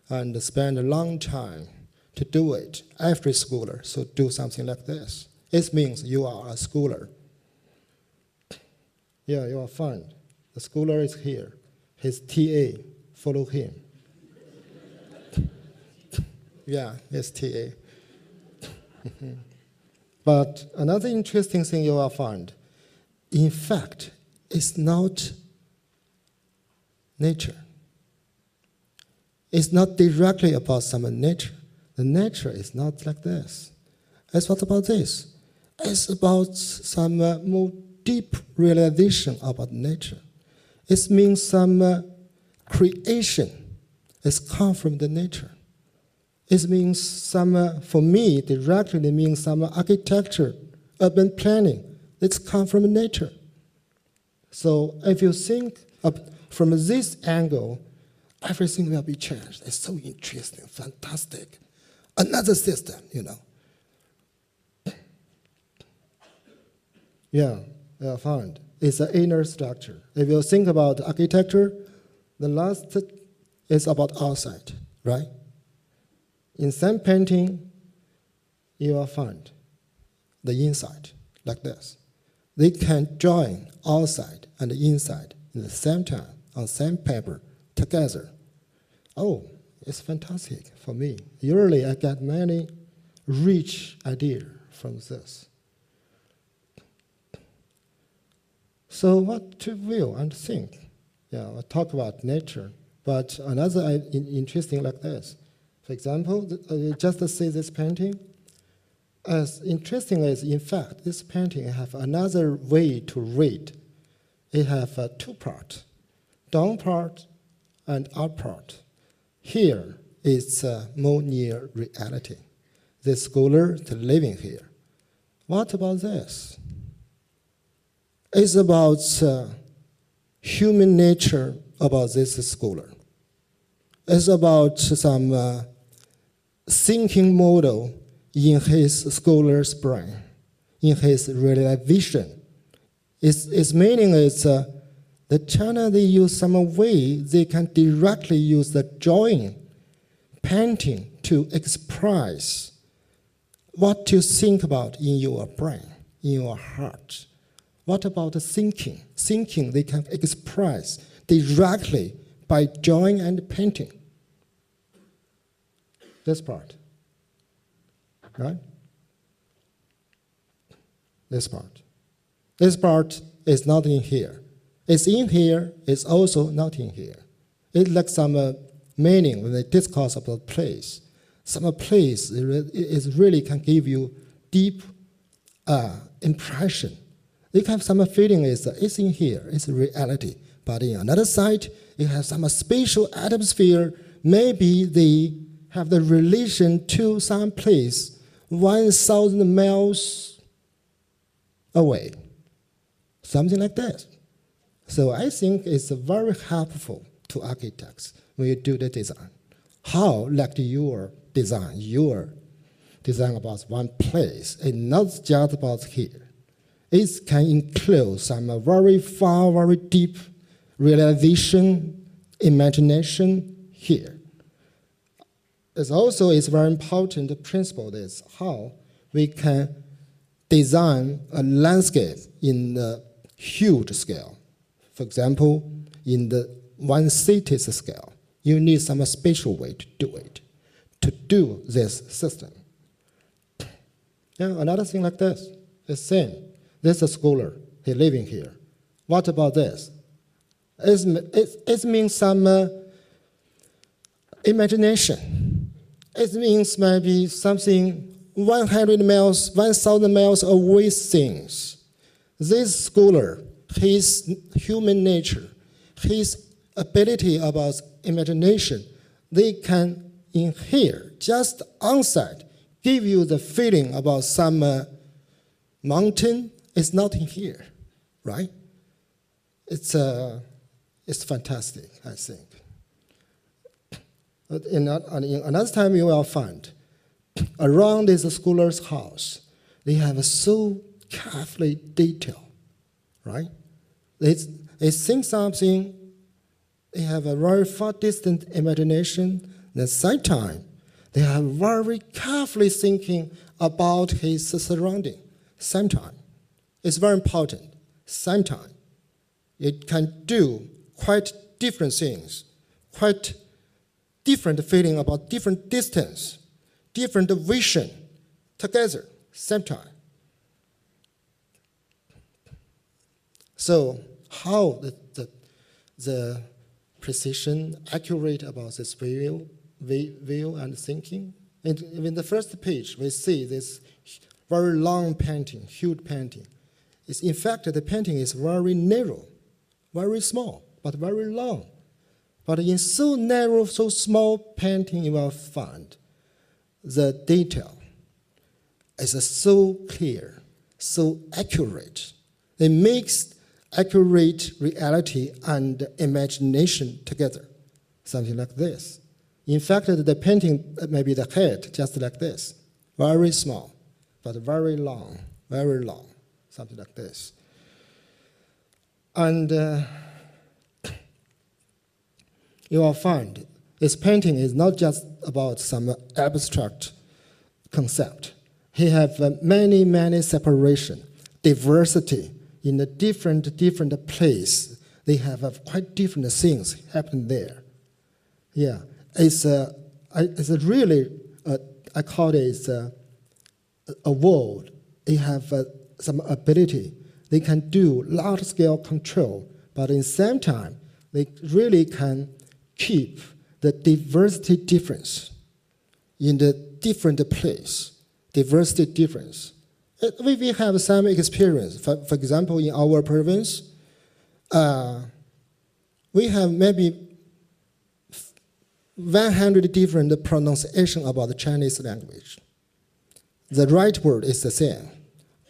and spend a long time to do it. Every scholar should do something like this. It means you are a scholar. Yeah, you are fine. The scholar is here. His TA, follow him. Yeah, his TA. But another interesting thing you will find, in fact, it's not nature. It's not directly about some nature. The nature is not like this. It's what about this? It's about some more deep realization about nature. It means some creation has come from the nature. It means some, for me, directly it means some architecture, urban planning. It's come from nature. So if you think from this angle, everything will be changed. It's so interesting, fantastic. Another system, you know. Yeah, I found. It's an inner structure. If you think about architecture, the last is about outside, right? In some painting, you will find the inside, like this. They can join outside and inside in the same time, on same paper, together. Oh, it's fantastic for me. Usually I get many rich ideas from this. So what to view and think? Yeah, I talk about nature, but another interesting like this. For example, just to see this painting, as interesting as, in fact, this painting have another way to read. It have two parts, down part and up part. Here is more near reality. The scholar is living here. What about this? It's about human nature about this scholar. It's about some thinking model in his scholar's brain, in his realization. Its meaning is the China, they use some way they can directly use the drawing, painting to express what you think about in your brain, in your heart. What about the thinking? Thinking they can express directly by drawing and painting. This part, right? This part. This part is not in here. It's in here, it's also not in here. It's like some meaning when they discuss about place. Some place is really can give you deep impression. They have some feeling it's in here, it's reality. But in another side, it has some spatial atmosphere. Maybe they have the relation to some place 1,000 miles away. Something like that. So I think it's very helpful to architects when you do the design. How, like your design about one place, it's not just about here. It can include some very far, very deep realization, imagination here. It's also is very important principle is how we can design a landscape in a huge scale. For example, in the one city's scale, you need some special way to do this system. Yeah, another thing like this is same. This is a scholar, he's living here. What about this? It means some imagination. It means maybe something 100 miles, 1,000 miles away things. This scholar, his human nature, his ability about imagination, they can in here, just on-site, give you the feeling about some mountain. It's not in here, right? It's fantastic, I think. But in another time you will find, around this scholar's house, they have so carefully detailed, right? They think something, they have a very far distant imagination. At the same time, they are very carefully thinking about his surrounding. Same time, it's very important. Same time, it can do quite different things, quite different feeling about different distance, different vision together, same time. So how the precision, accurate about this view and thinking? And in the first page, we see this very long painting, huge painting. In fact, the painting is very narrow, very small, but very long. But in so narrow, so small painting, you will find the detail is so clear, so accurate. It makes accurate reality and imagination together, something like this. In fact, the painting, maybe the head, just like this, very small, but very long, something like this. And you will find His painting is not just about some abstract concept. He have many, many separation, diversity in the different place. They have quite different things happen there. Yeah, it's really, I call it a world. They have some ability. They can do large-scale control, but at the same time, they really can keep the diversity difference in the different place, diversity difference. We have some experience. For example, in our province, we have maybe 100 different pronunciations about the Chinese language. The right word is the same,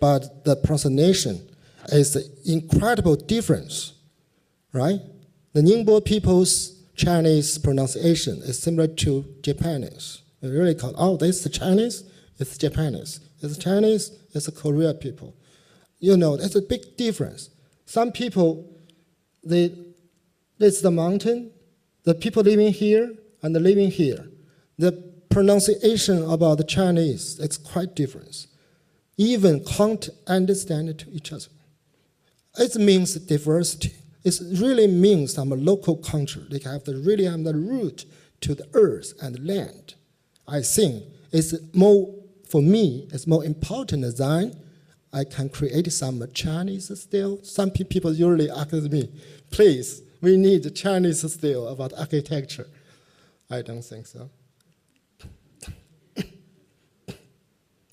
but the pronunciation is incredible difference, right? The Ningbo people's Chinese pronunciation is similar to Japanese. We really call, oh, this is Chinese, it's Japanese. It's Chinese, it's Korean people. You know, that's a big difference. Some people, it's the mountain, the people living here and living here. The pronunciation about the Chinese is quite different. Even can't understand to each other. It means diversity. It really means some local culture. They have to really have the root to the earth and land. I think it's more, for me, it's more important than I can create some Chinese style. Some people usually ask me, please, we need Chinese style about architecture. I don't think so.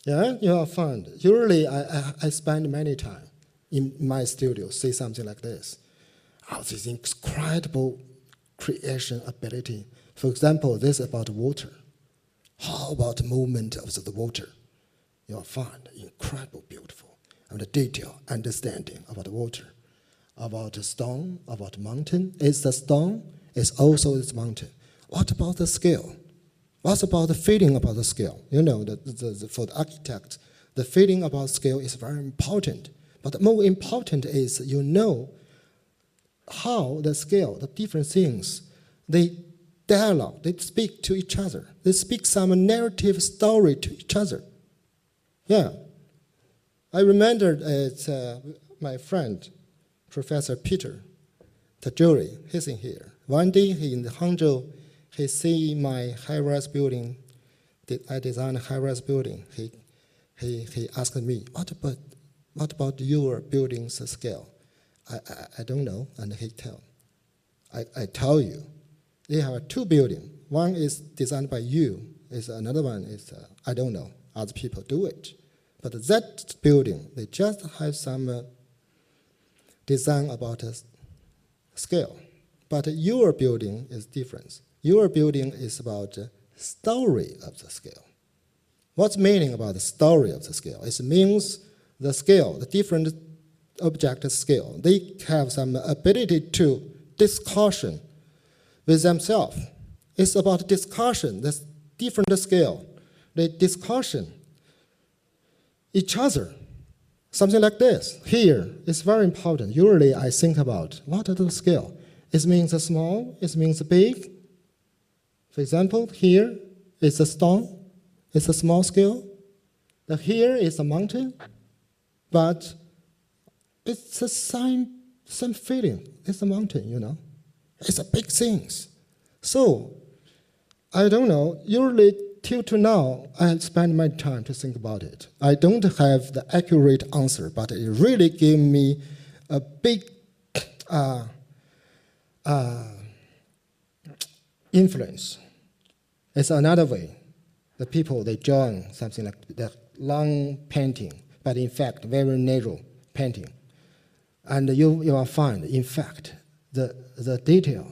Yeah, you will find. Usually, I spend many time in my studio, say something like this. Oh, this incredible creation ability. For example, this is about water. How about the movement of the water? You'll find incredible, beautiful, and the detail understanding about the water, about the stone, about the mountain. It's the stone, it's also this mountain. What about the scale? What about the feeling about the scale? You know, for the architect, the feeling about scale is very important. But more important is you know how the scale, the different things, they dialogue, they speak to each other. They speak some narrative story to each other. Yeah. I remembered my friend, Professor Peter Tajuri, he's in here. One day he in Hangzhou, he see my high-rise building. I designed a high-rise building. He asked me, what about your building's scale? I don't know, and he tell. I tell you, they have two buildings. One is designed by you. Another one is I don't know. Other people do it, but that building they just have some design about a scale. But your building is different. Your building is about the story of the scale. What's meaning about the story of the scale? It means the scale, the different object scale, they have some ability to discussion with themselves. It's about discussion, this different scale. They discussion each other. Something like this. Here, it's very important. Usually I think about what are the scale? It means small, it means big. For example, here is a stone, it's a small scale. Here is a mountain, but it's the same feeling. It's a mountain, you know. It's a big thing. So, I don't know, usually till to now, I spend my time to think about it. I don't have the accurate answer, but it really gave me a big influence. It's another way. The people, they join something like the long painting, but in fact, very narrow painting. And you will find, in fact, the detail.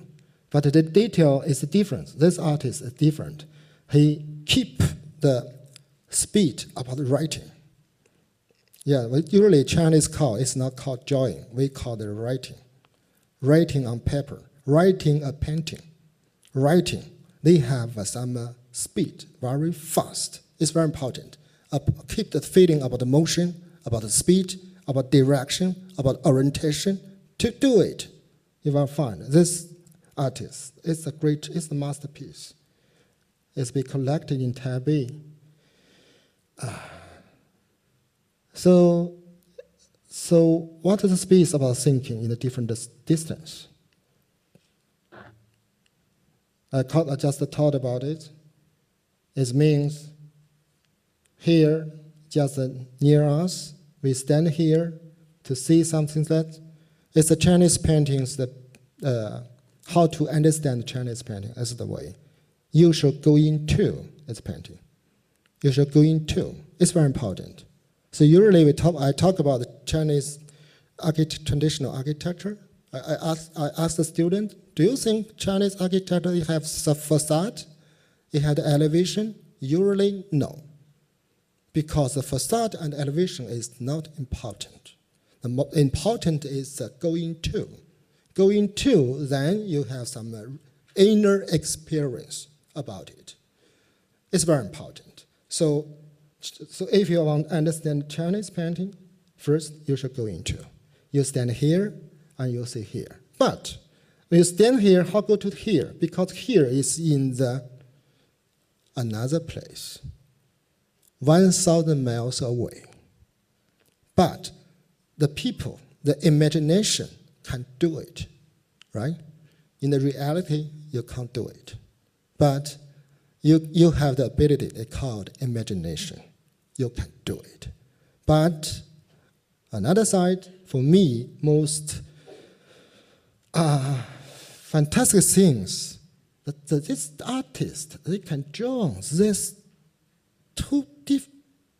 But the detail is different. This artist is different. He keep the speed about writing. Yeah, usually Chinese call, it's not called drawing. We call it writing. Writing on paper, writing a painting, writing. They have some speed, very fast. It's very important. Keep the feeling about the motion, about the speed, about direction, about orientation. To do it, you will find this artist. It's a masterpiece. It's been collected in Taipei. So what is the space about thinking in a different distance? I just thought about it. It means here, just near us, we stand here to see something that it's the Chinese paintings that how to understand the Chinese painting is the way. You should go into its painting. You should go into. It's very important. So usually I talk about the Chinese traditional architecture. I ask the student, do you think Chinese architecture has a facade? It had elevation? Usually, no. Because the facade and elevation is not important. The important is going to. Going to, then you have some inner experience about it. It's very important. So if you want to understand Chinese painting, first you should go into. You stand here and you see here. But when you stand here, how go to here? Because here is in another place, 1,000 miles away. But the people, the imagination can do it, right? In the reality, you can't do it. But you have the ability, it's called imagination. You can do it. But another side, for me, most fantastic things, that this artist, they can draw these two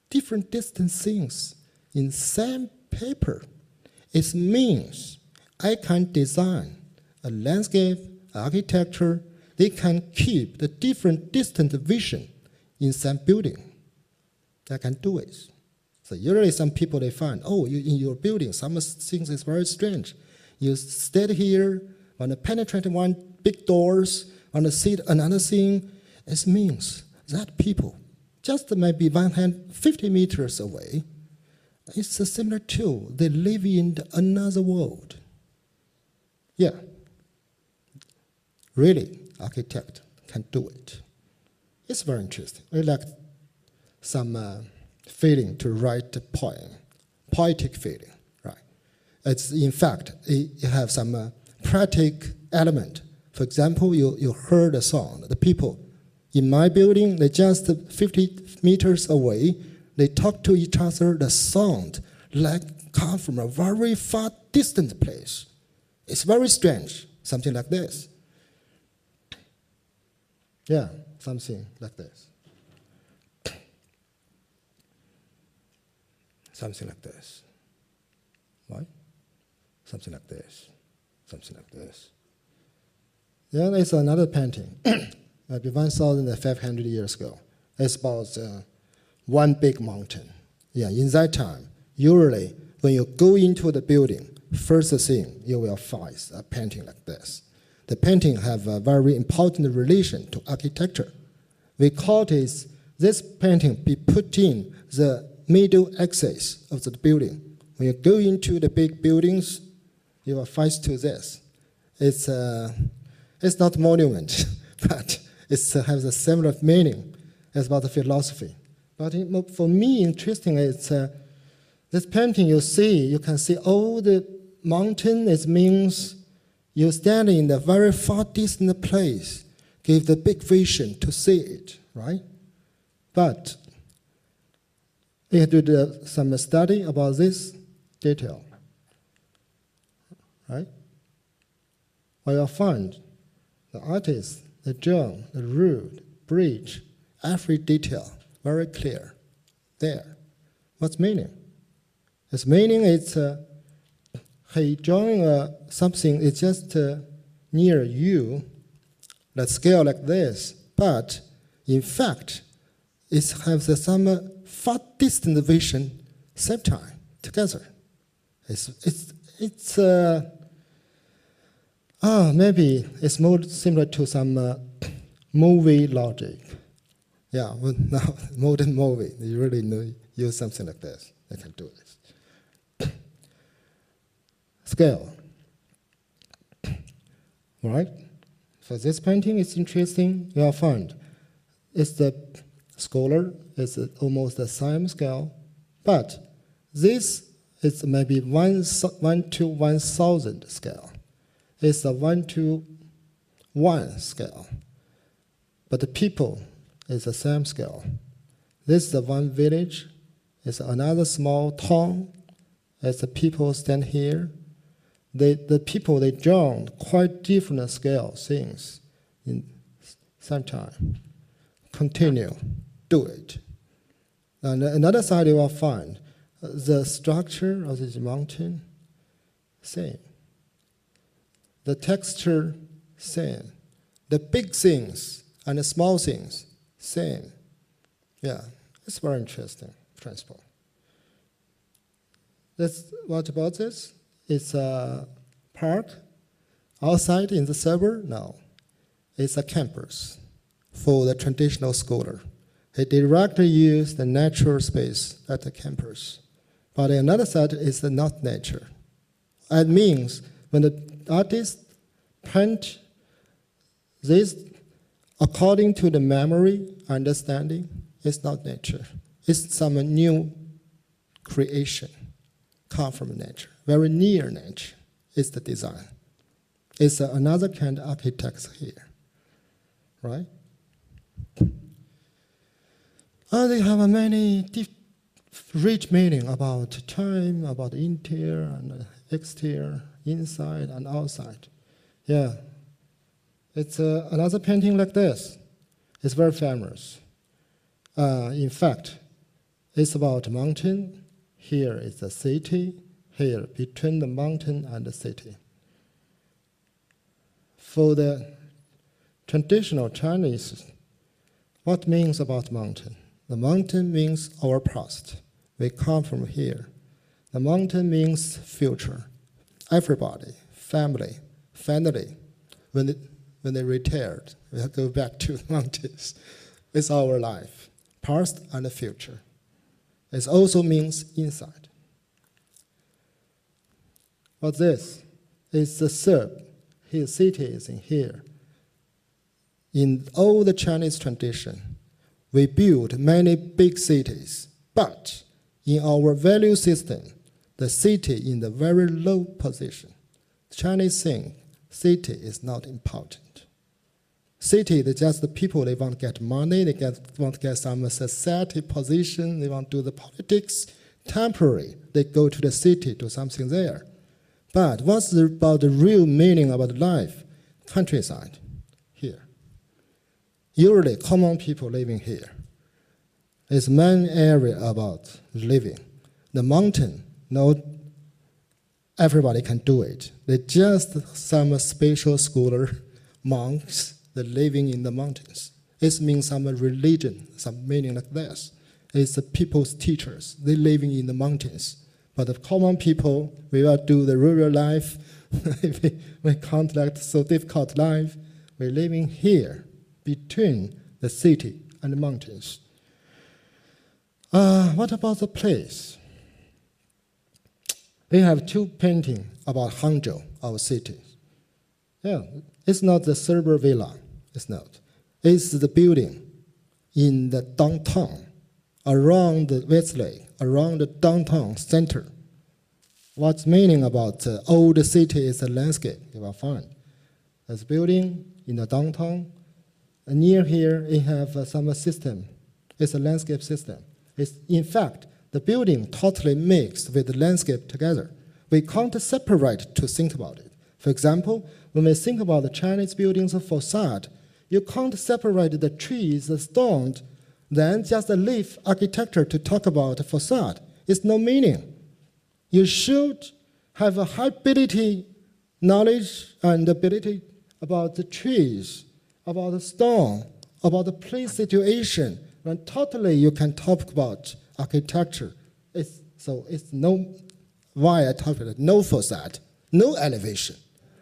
different distant things in same paper. It means I can design a landscape, architecture. They can keep the different distant vision in some building. I can do it. So usually some people, they find, oh, in your building, some things is very strange. You stay here, want to penetrate one big doors, want to see another thing. It means that people, just maybe 150 meters away, it's a similar to they live in another world. Yeah. Really, architect can do it. It's very interesting. I like some feeling to write a poem, poetic feeling, right? It's in fact, it have some practical element. For example, you heard a song. The people in my building, they just 50 meters away, they talk to each other. The sound like come from a very far distant place. It's very strange, something like this. Yeah, something like this. Something like this. Right? Something like this. Something like this. Yeah, there's another painting, maybe 1,500 years ago. It's about one big mountain. Yeah, in that time, usually when you go into the building, first thing you will find a painting like this. The painting have a very important relation to architecture. We call this painting be put in the middle axis of the building. When you go into the big buildings, you will find to this. It's not a monument, but it has a similar meaning. It's about the philosophy. But for me, interesting is this painting you can see all the mountain. It means you stand in a very far distant place, give the big vision to see it, right? But we had to do some study about this detail, right? Well, you'll find the artist, the drawing, the road, bridge, every detail, very clear there. What's meaning? Its meaning is he drawing something is just near you, the scale like this, but in fact, it has some far distant vision same time together. Maybe it's more similar to some movie logic. Yeah, well, now modern movie, you really use something like this. They can do this. Scale. Right? For this painting, it's interesting. You will find it's the scholar. It's almost the same scale, but this is maybe 1 to 1,000 scale. It's a 1 to 1 scale, but the people is the same scale. This is the one village. It's another small town. As the people stand here, the people, they draw quite different scale things in same time. Continue, do it. And another side you will find the structure of this mountain, same. The texture, same. The big things and the small things, same. Yeah, it's very interesting principle. What about this? It's a park outside in the suburb? No. It's a campus for the traditional scholar. He directly used the natural space at the campus. But on the other side is not nature. It means when the artist paint this according to the memory, understanding, it's not nature. It's some new creation, come from nature, very near nature. It's the design. It's another kind of architects here, right? They have many rich meaning about time, about interior and exterior, inside and outside. Yeah, it's another painting like this. It's very famous. In fact, it's about mountain. Here is the city. Here, between the mountain and the city. For the traditional Chinese, what means about mountain? The mountain means our past. We come from here. The mountain means future. Everybody, family. When they retired, we have to go back to the mountains. It's our life, past and the future. It also means inside. But this is the third. His city is in here. In all the Chinese tradition, we build many big cities, but in our value system, the city in the very low position. Chinese think city is not important. City, they just the people, they want to get money, want to get some society position, they want to do the politics. Temporary, they go to the city, do something there. But what's about the real meaning about life? Countryside, here. Usually, common people living here. It's main area about living. The mountain, no, everybody can do it. They just some special scholar, monks, they're living in the mountains. It means some religion, some meaning like this. It's the people's teachers. They're living in the mountains. But the common people, we will do the rural life. we can't let so difficult life. We're living here between the city and the mountains. What about the place? We have two paintings about Hangzhou, our city. Yeah, it's not the silver villa. It's not. It's the building in the downtown, around the West Lake, around the downtown center. What's meaning about the old city is the landscape, you will find. There's a building in the downtown. And near here, it have some system. It's a landscape system. It's, in fact, the building totally mixed with the landscape together. We can't separate to think about it. For example, when we think about the Chinese buildings facade, you can't separate the trees, the stones, then just leave architecture to talk about the facade. It's no meaning. You should have a high ability, knowledge and ability about the trees, about the stone, about the place situation. When totally you can talk about architecture. It's no, why I talk about it, no facade, no elevation.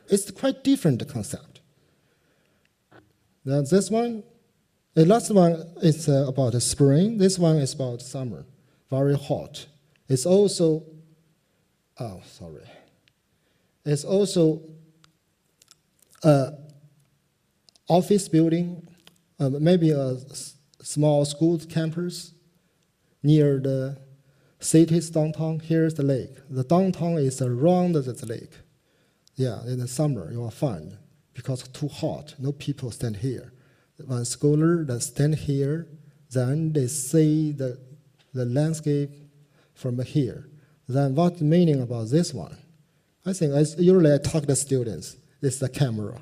It's quite different concept. Now this one, the last one is about the spring. This one is about summer, very hot. It's also, it's also office building, maybe a small school campus near the city's downtown. Here's the lake. The downtown is around the lake. Yeah, in the summer you will find, because too hot, no people stand here. One scholar that stand here, then they see the landscape from here. Then what's the meaning about this one? I think usually I talk to students, it's the camera.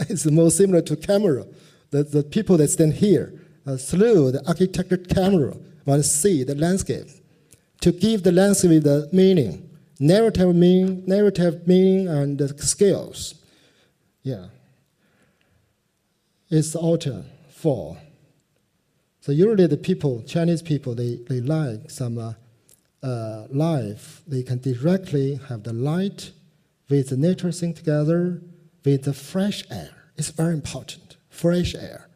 It's more similar to camera. The people that stand here, through the architecture camera, want to see the landscape, to give the landscape the meaning, narrative meaning and the skills. Yeah. It's autumn, fall. So usually the people, Chinese people, they like some life. They can directly have the light with the nature thing together, with the fresh air. It's very important, fresh air.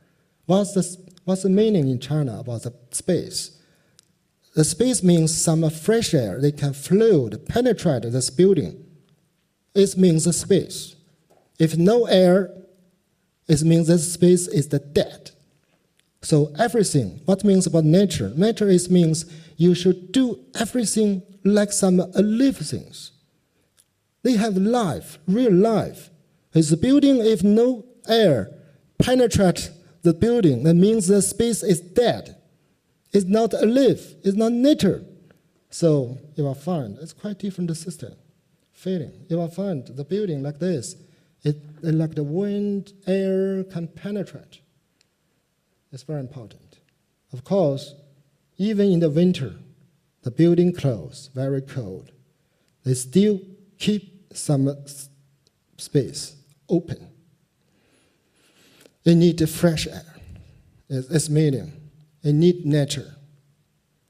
What's the meaning in China about the space? The space means some fresh air. They can flow, penetrate this building. It means the space. If no air, it means this space is the dead. So everything, what means about nature? Nature means you should do everything like some alive things. They have life, real life. It's a building, if no air penetrates the building, that means the space is dead. It's not alive, it's not nature. So you will find it's quite different system, feeling. You will find the building like this, it like the wind, air can penetrate. It's very important. Of course, even in the winter, the building closed, very cold. They still keep some space open. They need the fresh air. It's meaning. They need nature.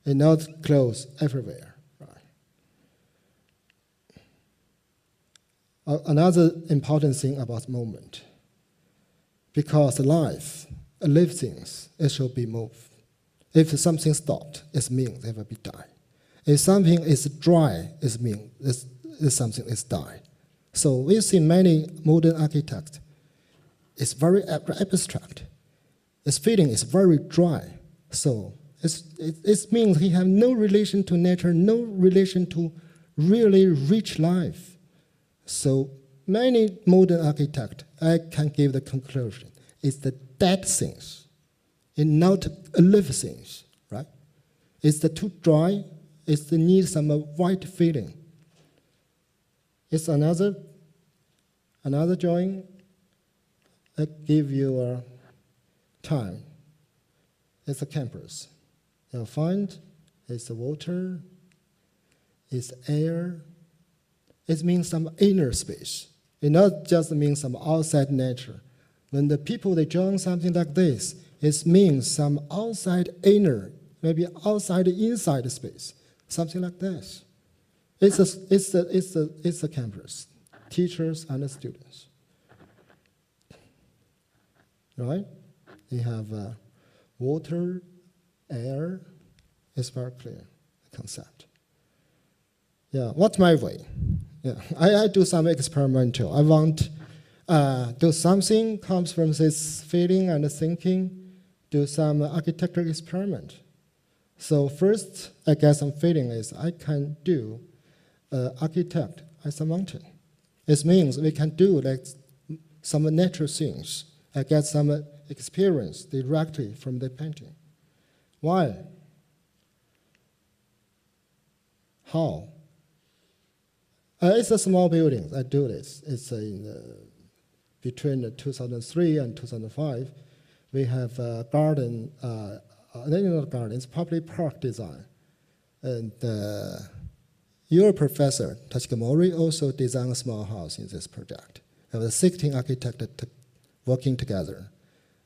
They not close everywhere. Right. Another important thing about moment, because life, live things, it should be moved. If something stopped, it means it will be die. If something is dry, it means something is die. So we see many modern architects. It's very abstract. Its feeling is very dry. So it means he has no relation to nature, no relation to really rich life. So many modern architects, I can give the conclusion, it's the dead things, and not alive things, right? It's the too dry, it's the need some white feeling. It's another drawing. I give you time. It's a campus. You'll find it's the water, it's air. It means some inner space. It not just means some outside nature. When the people they join something like this, it means some outside inner, maybe outside inside space, something like this. It's a campus, teachers and the students. Right? They have water, air. It's very clear, the concept. Yeah, what's my way? Yeah, I do some experimental. I want do something comes from this feeling and thinking, do some architectural experiment. So first, I get some feeling is I can do architect as a mountain. It means we can do like some natural things. I get some experience directly from the painting. Why? How? It's a small building. I do this. It's between 2003 and 2005. We have a garden, not garden, it's public park design. And your professor, Tachika also designed a small house in this project. There were 16 architects working together.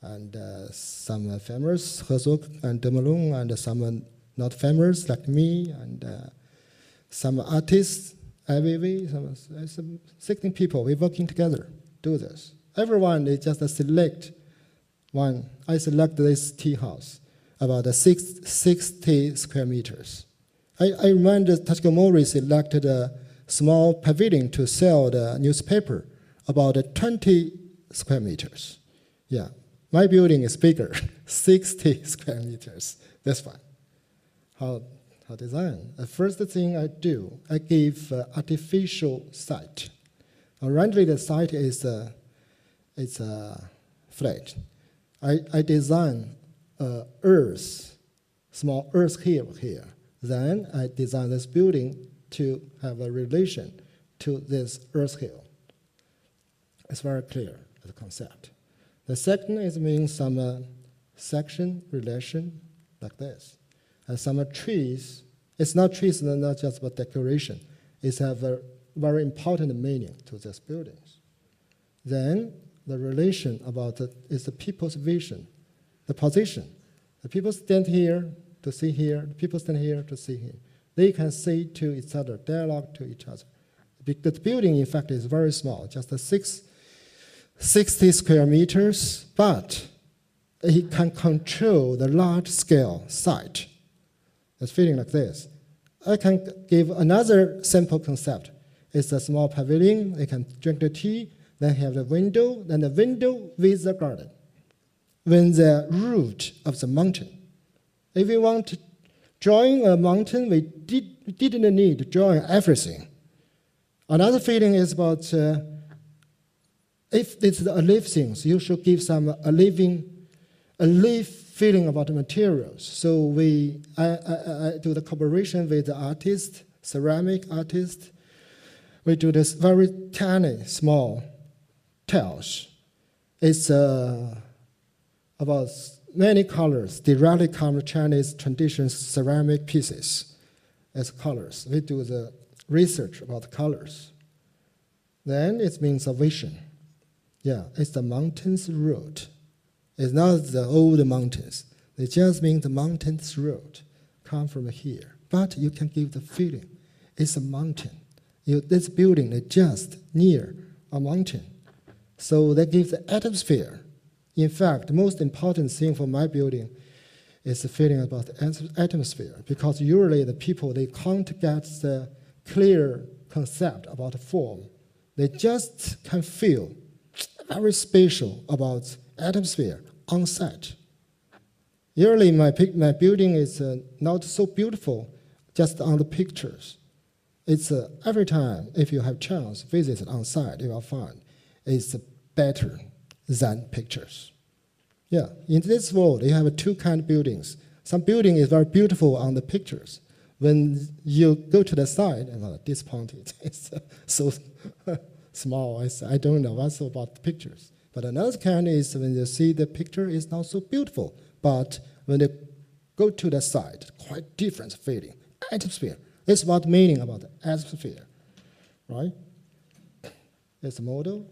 And some famous, Hezok and Demolition, and some not famous like me, and some artists, IVV, some 16 people, we're working together, do this. Everyone, they just select one. I select this tea house, about 60 square meters. I remember Tachika selected a small pavilion to sell the newspaper, about 20 square meters. Yeah, My building is bigger, 60 square meters. That's fine. How design? The first thing I do, I give artificial site. Currently, the site is flat. I design small earth here. Then I design this building to have a relation to this earth hill. It's very clear, the concept. The second is means some section relation like this. And some trees, it's not trees, not just about decoration. It has a very important meaning to these buildings. Then the relation about it is the people's vision, the position. The people stand here to see here, the people stand here to see here. They can say to each other, dialogue to each other. The building, in fact, is very small, just 60 square meters, but it can control the large-scale site. It's feeling like this. I can give another simple concept. It's a small pavilion. They can drink the tea, then have the window, then the window with the garden. When the root of the mountain. If we want to join a mountain, we didn't need to join everything. Another feeling is about if it's a live things, you should give some a live feeling about the materials. So I do the collaboration with the artist, ceramic artist. We do this very tiny, small tiles. It's about many colors, directly come Chinese traditional ceramic pieces as colors. We do the research about the colors. Then it means a vision. Yeah, it's the mountain's road. It's not the old mountains. It just means the mountain's road come from here. But you can give the feeling. It's a mountain. This building is just near a mountain. So that gives the atmosphere. In fact, the most important thing for my building is the feeling about the atmosphere, because usually the people, they can't get the clear concept about the form. They just can feel very special about atmosphere on site. Usually my building is not so beautiful just on the pictures. It's every time, if you have chance, visit it on site, you will find it's better than pictures. Yeah, in this world, you have two kinds of buildings. Some building is very beautiful on the pictures. When you go to the site, I'm disappointed. It's so small. I don't know what's about the pictures. But another kind is when you see the picture, it's not so beautiful. But when you go to the site, quite different feeling. Atmosphere. It's what meaning about the atmosphere, right? It's a model.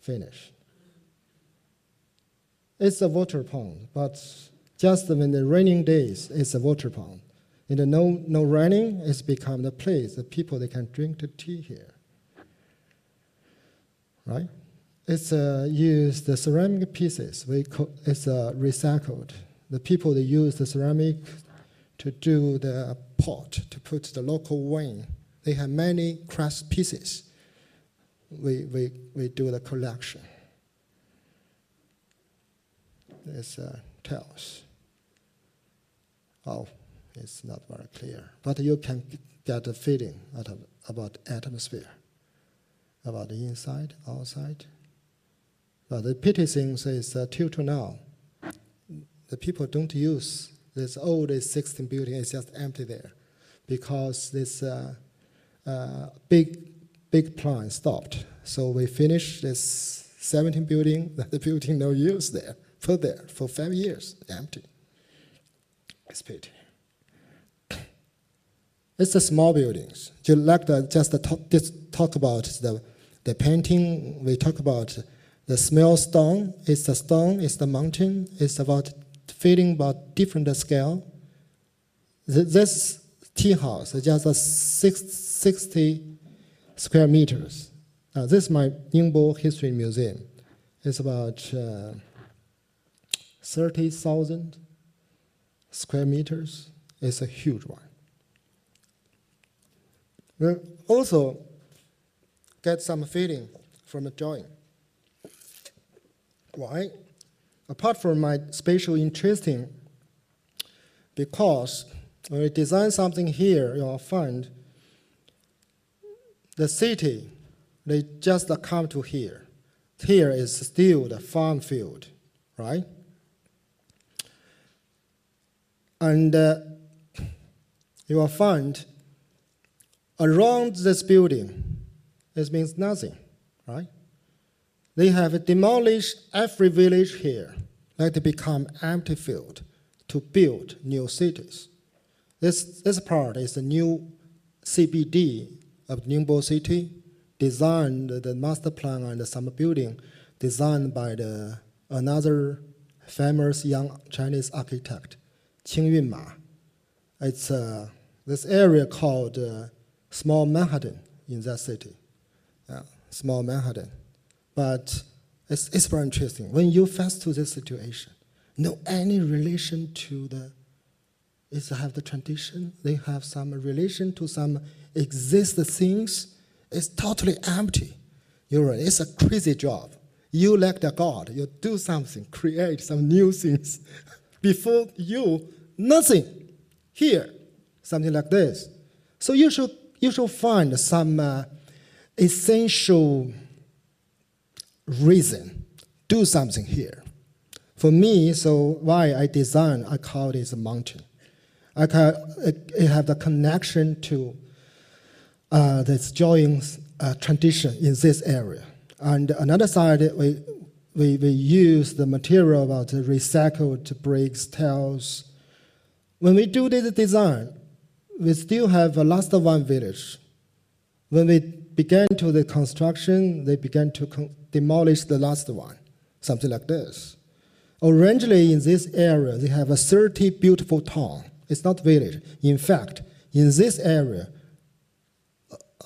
Finish. It's a water pond, but just when the raining days, it's a water pond. In the no raining, it's become the place that people they can drink the tea here, right? It's use the ceramic pieces. It's recycled. The people they use the ceramic to do the pot to put the local wine. They have many craft pieces. We do the collection. There's tiles. Oh, it's not very clear. But you can get a feeling about atmosphere, about the inside, outside. But the pity thing is till to now, the people don't use this old 16 building. It's just empty there because this big plan stopped. So we finished this 17 building. The building no use there. Put there for 5 years, empty. It's pity. It's the small buildings. You like just talk about the painting. We talk about the small stone. It's the stone. It's the mountain. It's about feeling about different scale. This tea house is just 60 square meters. This is my Ningbo History Museum. It's about 30,000 square meters. It's a huge one. We'll also get some feeling from the drawing. Why? apart from my spatial interesting, because when we design something here, you'll find the city, they just come to here. Here is still the farm field, right? And you will find around this building, it means nothing, right? They have demolished every village here, let it become empty field to build new cities. This part is the new CBD of Ningbo City, designed the master plan and some building designed by another famous young Chinese architect, Qing Yunma. It's this area called Small Manhattan in that city, Small Manhattan. But it's very interesting. When you face to this situation, no any relation to have the tradition, they have some relation to some exist things, it's totally empty. It's a crazy job. You like the God, you do something, create some new things. Before you, nothing. Here, something like this. So you should find some essential reason, do something here. For me, so why I call it a mountain. It have the connection to this joining tradition in this area. And another side, we use the material about the recycled bricks, tiles. When we do this design, we still have a last one village. When we began to the construction, they began to demolish the last one, something like this. Originally in this area, they have a 30 beautiful town. It's not village. In fact, in this area,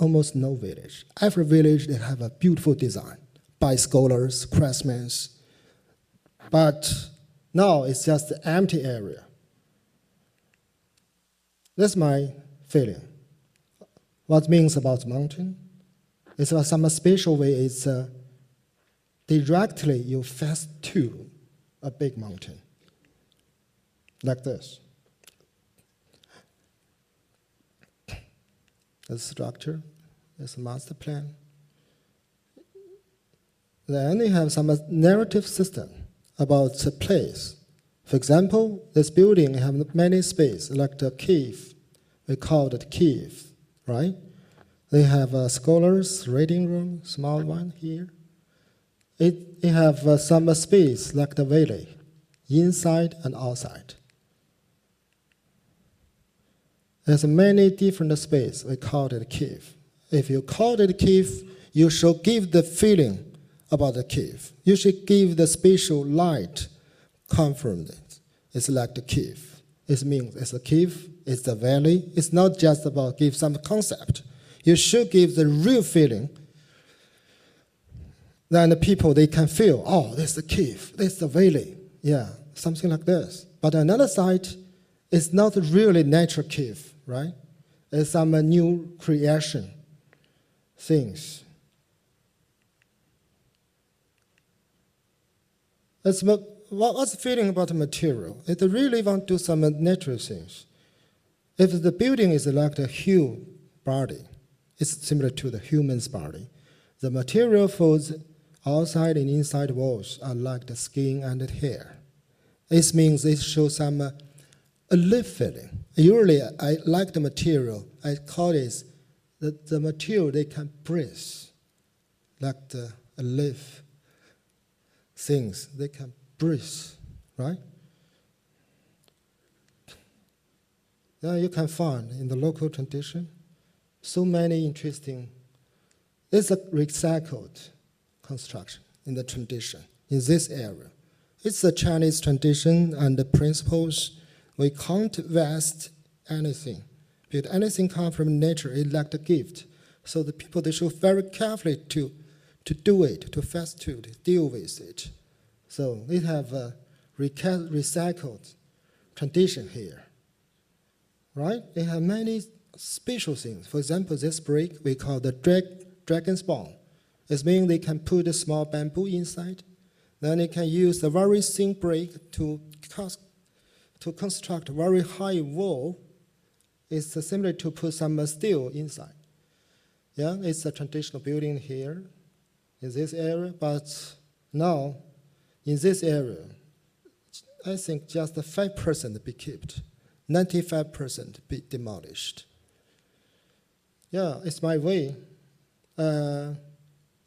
almost no village. Every village, they have a beautiful design by scholars, craftsmen. But now it's just an empty area. That's my feeling. What it means about mountain? It's some special way. It's directly you face to a big mountain, like this. The structure is a master plan. Then you have some narrative system about the place. For example, this building have many space, like the cave. We call it cave, right? They have a scholars reading room, small one here. It have some space like the valley, inside and outside. There's many different space. We call it cave. If you call it cave, you should give the feeling about the cave. You should give the spatial light confirmed. It's like the cave. It means it's a cave, it's a valley. It's not just about give some concept. You should give the real feeling. Then the people, they can feel, oh, there's the cave, there's the valley. Yeah, something like this. But another side, it's not really natural cave, right? It's some new creation things. What's the feeling about the material? It really want to do some natural things. If the building is like a human body, it's similar to the human's body. The material for the outside and inside walls are like the skin and the hair. It means it shows some a live feeling. Usually, I like the material. I call it the material they can breathe, like the live things they can breathe, right? Then you can find in the local tradition so many interesting. It's a recycled construction in the tradition in this area. It's a Chinese tradition and the principles. We can't waste anything. But anything comes from nature, it's like a gift. So the people, they should very carefully to do it, to fast to deal with it. So we have a recycled tradition here, right? They have many special things. For example, this brick we call the dragon's bone. It means they can put a small bamboo inside. Then you can use a very thin brick to construct a very high wall. It's simply to put some steel inside. Yeah, it's a traditional building here in this area, but now in this area, I think just 5% be kept, 95% be demolished. Yeah, it's my way.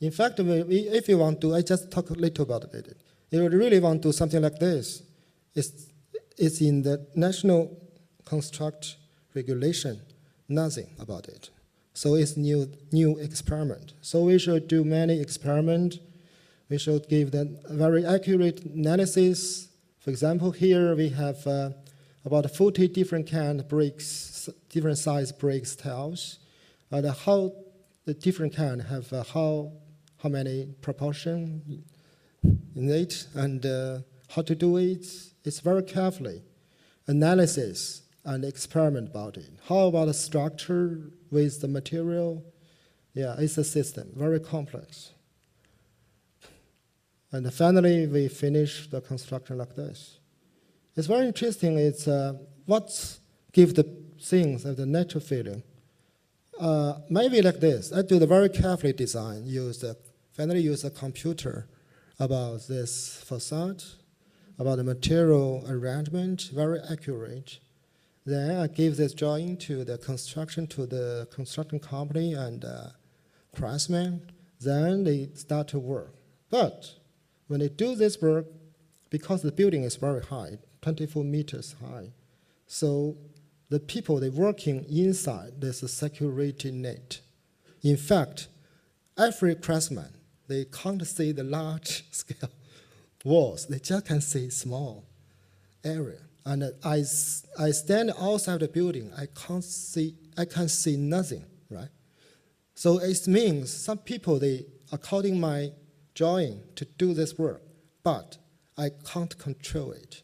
In fact, if you want to, I just talk a little about it. If you really want to do something like this, it's in the national construct regulation, nothing about it. So it's new experiment. So we should do many experiments. We should give them very accurate analysis. For example, here we have about 40 different kind of bricks, different size brick styles, and how the different kind have how many proportion in it, and how to do it. It's very carefully analysis and experiment about it. How about the structure with the material? Yeah, it's a system, very complex. And finally, we finish the construction like this. It's very interesting. It's what gives the things the natural feeling. Maybe like this. I do the very carefully design. Finally use a computer about this facade, about the material arrangement, very accurate. Then I give this drawing to the construction company and craftsmen. Then they start to work. But when they do this work, because the building is very high, 24 meters high, so the people, they're working inside, there's a security net. In fact, every craftsman, they can't see the large scale walls. They just can see small area. And I stand outside the building, I can see nothing, right? So it means some people, they, according my drawing, to do this work, but I can't control it.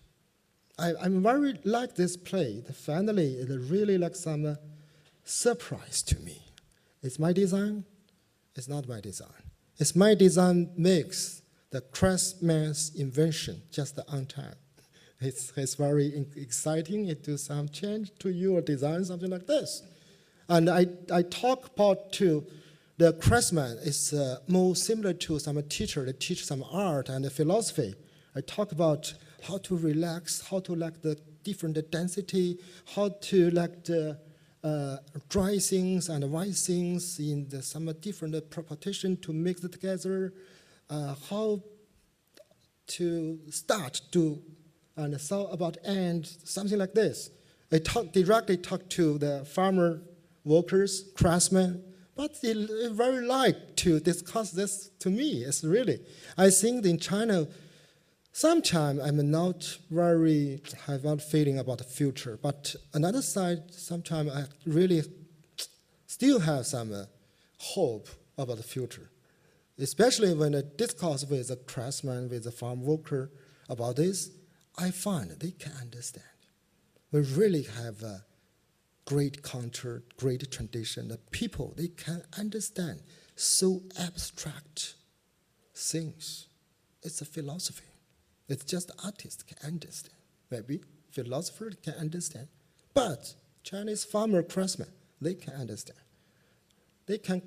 I'm very like this play. Finally, it really like some surprise to me. It's my design. It's not my design. It's my design makes the craftsman's invention just on time. It's very exciting. It do some change to your design, something like this. And I talk about to the craftsman is more similar to some teacher. They teach some art and philosophy. I talk about how to relax, how to like the different density, how to like the dry things and white things in some different proportion to mix it together, how to start to, and so about end, something like this. I directly talk to the farmer workers, craftsmen, but they very like to discuss this to me. It's really, I think in China, sometimes I'm not very have a feeling about the future, but another side, sometimes I really still have some hope about the future, especially when I discuss with a craftsman, with a farm worker about this. I find they can understand. We really have a great culture, great tradition. The people, they can understand so abstract things. It's a philosophy. It's just artists can understand. Maybe philosophers can understand. But Chinese farmer craftsmen, they can understand. They can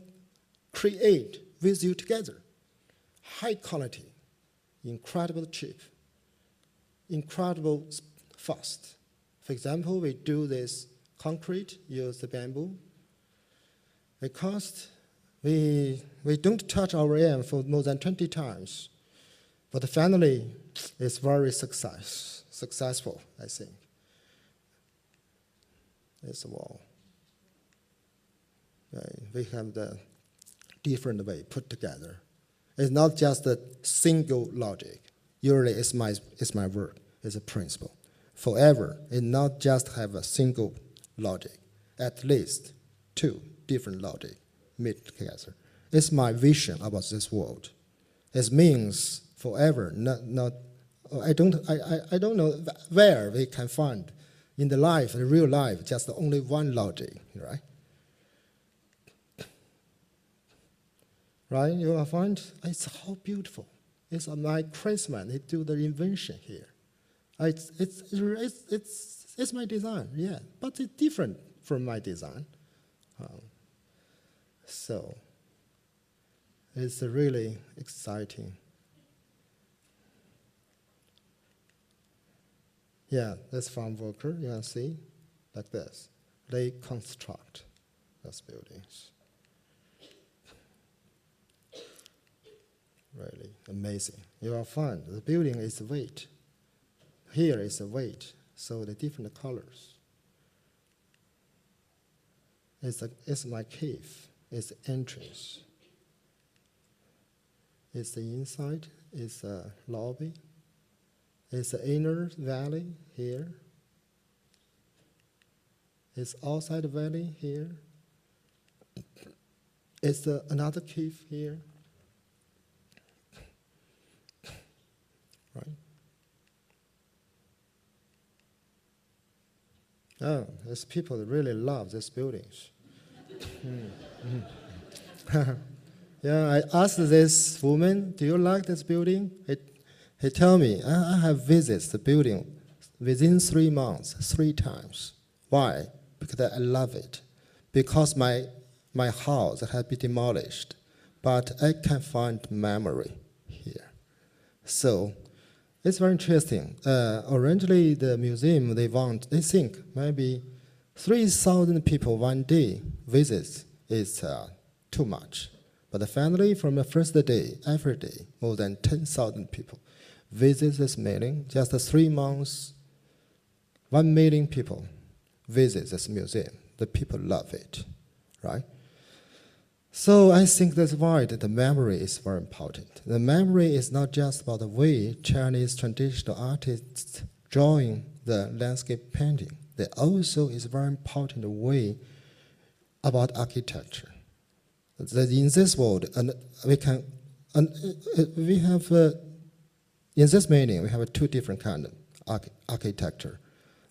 create with you together. High quality, incredible cheap, incredible fast. For example, we do this concrete, use the bamboo. We don't touch our aim for more than 20 times. But finally, it's very successful, I think. It's a wall. We have the different way put together. It's not just a single logic. Usually, it's my work. It's a principle. Forever, it not just have a single logic. At least two different logic meet together. It's my vision about this world. It means forever. I don't know where we can find in the life, in real life, just only one logic, right? Right? You will find it's how beautiful. It's my craftsmen. They do the invention here. It's my design, yeah, but it's different from my design. So it's really exciting. Yeah, that's farm worker, you can see, like this. They construct those buildings. Really amazing. You will find the building is weight. Here is a weight, so the different colors. It's my cave, it's the entrance. It's the inside, it's a lobby. It's the inner valley here. It's outside the valley here. It's another cave here. Right? Oh, these people really love these buildings. Yeah, I asked this woman, do you like this building? He told me, I have visited the building within 3 months, 3 times. Why? Because I love it. Because my house had been demolished, but I can find memory here. So it's very interesting. Originally, the museum, they think maybe 3,000 people one day visits is too much. But the family from the first day, every day, more than 10,000 people visit this building. Just 3 months, 1 million people visit this museum. The people love it, right? So I think that's why the memory is very important. The memory is not just about the way Chinese traditional artists drawing the landscape painting. There also is a very important way about architecture. That in this world, and we have in this meaning we have 2 different kinds of architecture.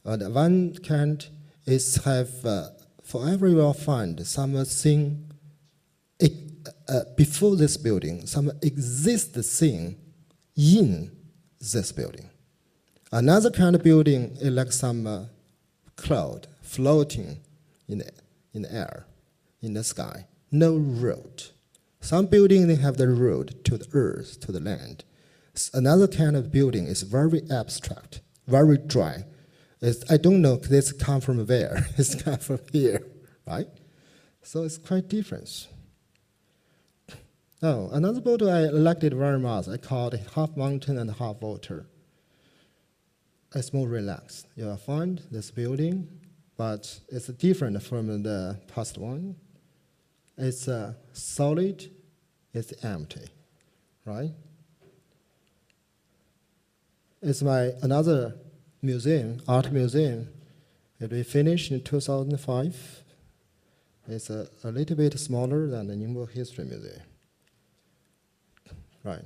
One kind is have forever you will find something before this building, some exists thing in this building. Another kind of building is like some cloud floating in the air, in the sky. No road. Some buildings they have the road to the earth, to the land. Another kind of building is very abstract, very dry. I don't know this come from where. It's come from here, right? So it's quite different. Oh, another photo I liked it very much. I called it half mountain and half water. It's more relaxed. You will find this building, but it's different from the past one. It's solid, it's empty, right? It's another museum, art museum. It will be finished in 2005. It's a little bit smaller than the Ningbo History Museum. Right,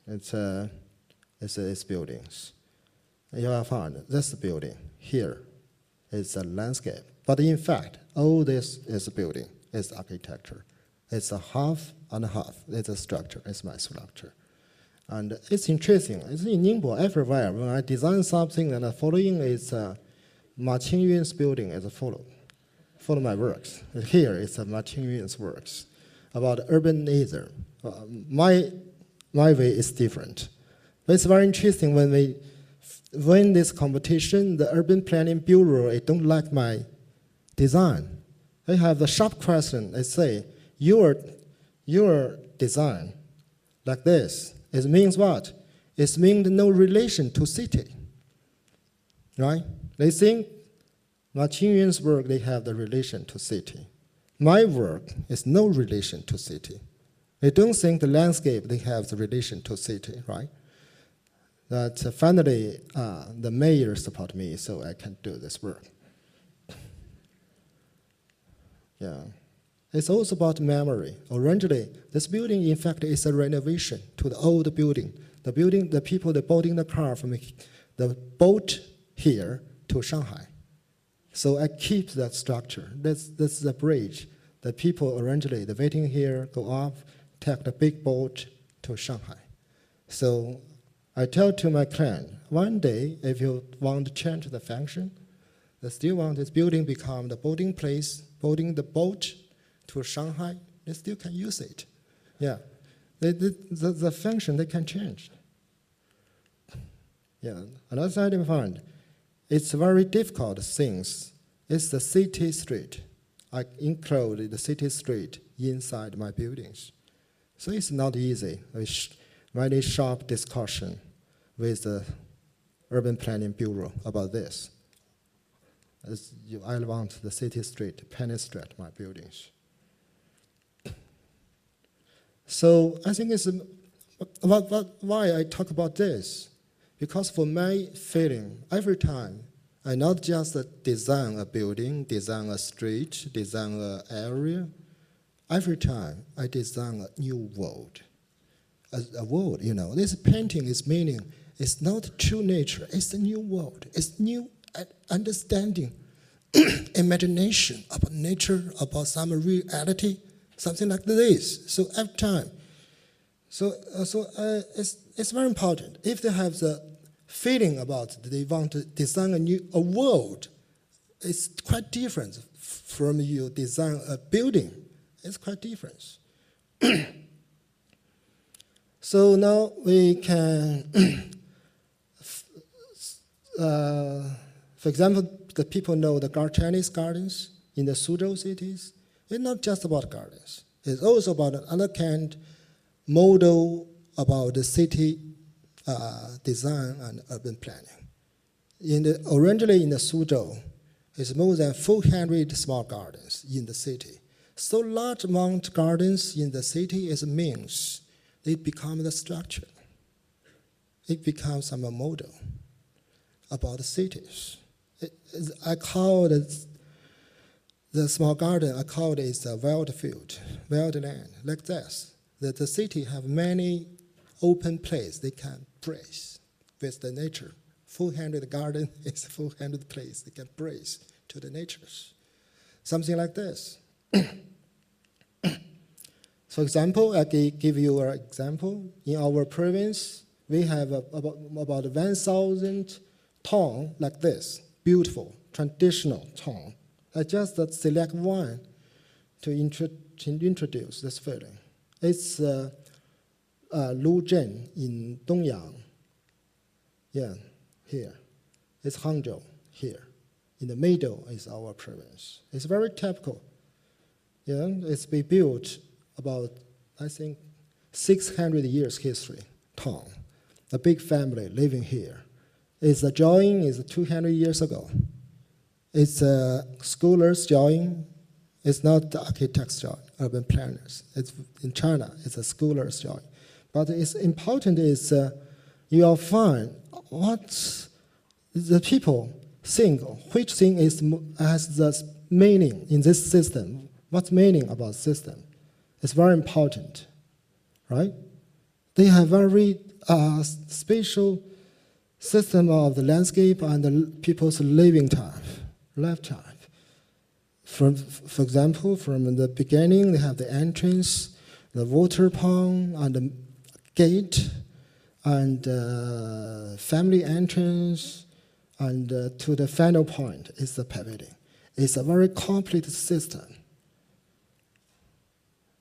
it's buildings. You will find this building here is a landscape. But in fact, all this is a building, it's architecture. It's a half and a half, it's a structure, it's my structure. And it's interesting, it's in Ningbo everywhere. When I design something, and the following is Ma Qingyun's building is follow my works. Here is Ma Qingyun's works about urbanism. My way is different. But it's very interesting when we win this competition, the Urban Planning Bureau, they don't like my design. They have the sharp question. They say, your design like this, it means what? It means no relation to city, right? They think Ma Qingyun's work, they have the relation to city. My work is no relation to city. They don't think the landscape, they have the relation to city, right? That finally, the mayor support me so I can do this work. Yeah. It's also about memory. Originally, this building, in fact, is a renovation to the old building. The people, they boarding the car from the boat here to Shanghai. So I keep that structure. That's the bridge. The people originally, they're waiting here, go up, take the big boat to Shanghai. So I tell to my client, one day, if you want to change the function, they still want this building become the boarding place, boarding the boat to Shanghai, they still can use it. Yeah, the function they can change. Yeah, another side I find, it's very difficult things. It's the city street. I include the city street inside my buildings. So it's not easy. Very sharp discussion with the Urban Planning Bureau about this. I want the city street, penetrate my buildings. So I think it's why I talk about this. Because for my feeling, every time, I not just design a building, design a street, design an area. Every time I design a new world. A world, you know. This painting is meaning, it's not true nature, it's a new world. It's new understanding, imagination about nature, about some reality, something like this. So every time. It's very important. If they have the feeling about they want to design a world, it's quite different from you design a building. It's quite different. So now we can, for example, the people know the Chinese gardens in the Suzhou cities. It's not just about gardens. It's also about another kind model about the city design and urban planning. Originally in the Suzhou, it's more than 400 small gardens in the city. So large amount of gardens in the city is means they become the structure. It becomes some model about the cities. I call it the small garden, I call it a wild field, wild land, like this. That the city have many open places they can brace with the nature. 400 garden is 400 places they can brace to the natures. Something like this. For example, I give you an example. In our province, we have about 1,000 town like this, beautiful, traditional town. I just select one to introduce this feeling. It's Luzhen in Dongyang. Yeah, here. It's Hangzhou, here. In the middle is our province. It's very typical. Yeah, it's been built about, I think, 600 years history, town. A big family living here. It's a join is 200 years ago. It's a scholars join. It's not the architects join, urban planners. It's in China, it's a scholars join. But it's important is you'll find what the people think, which thing has the meaning in this system. What's meaning about system? It's very important, right? They have very special system of the landscape and the people's living time, lifetime. For example, from the beginning, they have the entrance, the water pond, and the gate, and family entrance, and to the final point is the pavilion. It's a very complete system.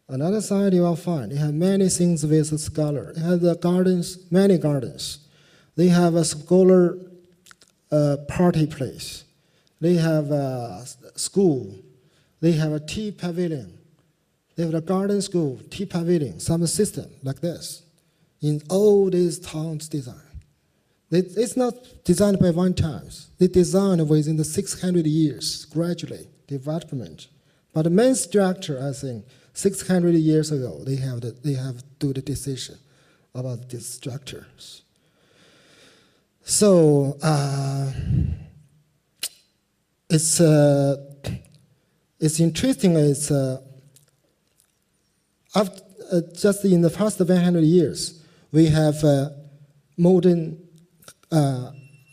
Another side you will find, you have many things with a scholar. You have the gardens, many gardens. They have a scholar party place. They have a school. They have a tea pavilion. They have a garden school, tea pavilion, some system like this. In all these towns design. It's not designed by one time. They designed within the 600 years, gradually, development. But the main structure, I think, 600 years ago, they have do the decision about these structures. So it's interesting. It's just in the past 100 years, we have modern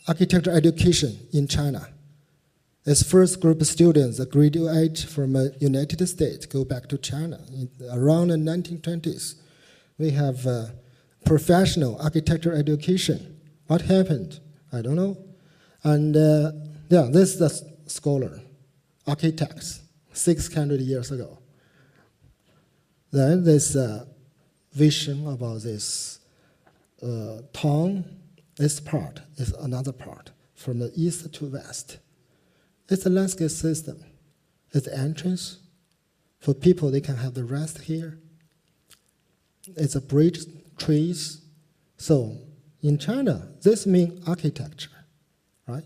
architecture education in China. As first group of students, a graduate from the United States, go back to China around the 1920s. We have professional architecture education. What happened? I don't know. And yeah, this is the scholar, architects, 600 years ago. Then this vision about this town, this part is another part, from the east to west. It's a landscape system. It's the entrance. For people, they can have the rest here. It's a bridge, trees. So in China, this means architecture, right?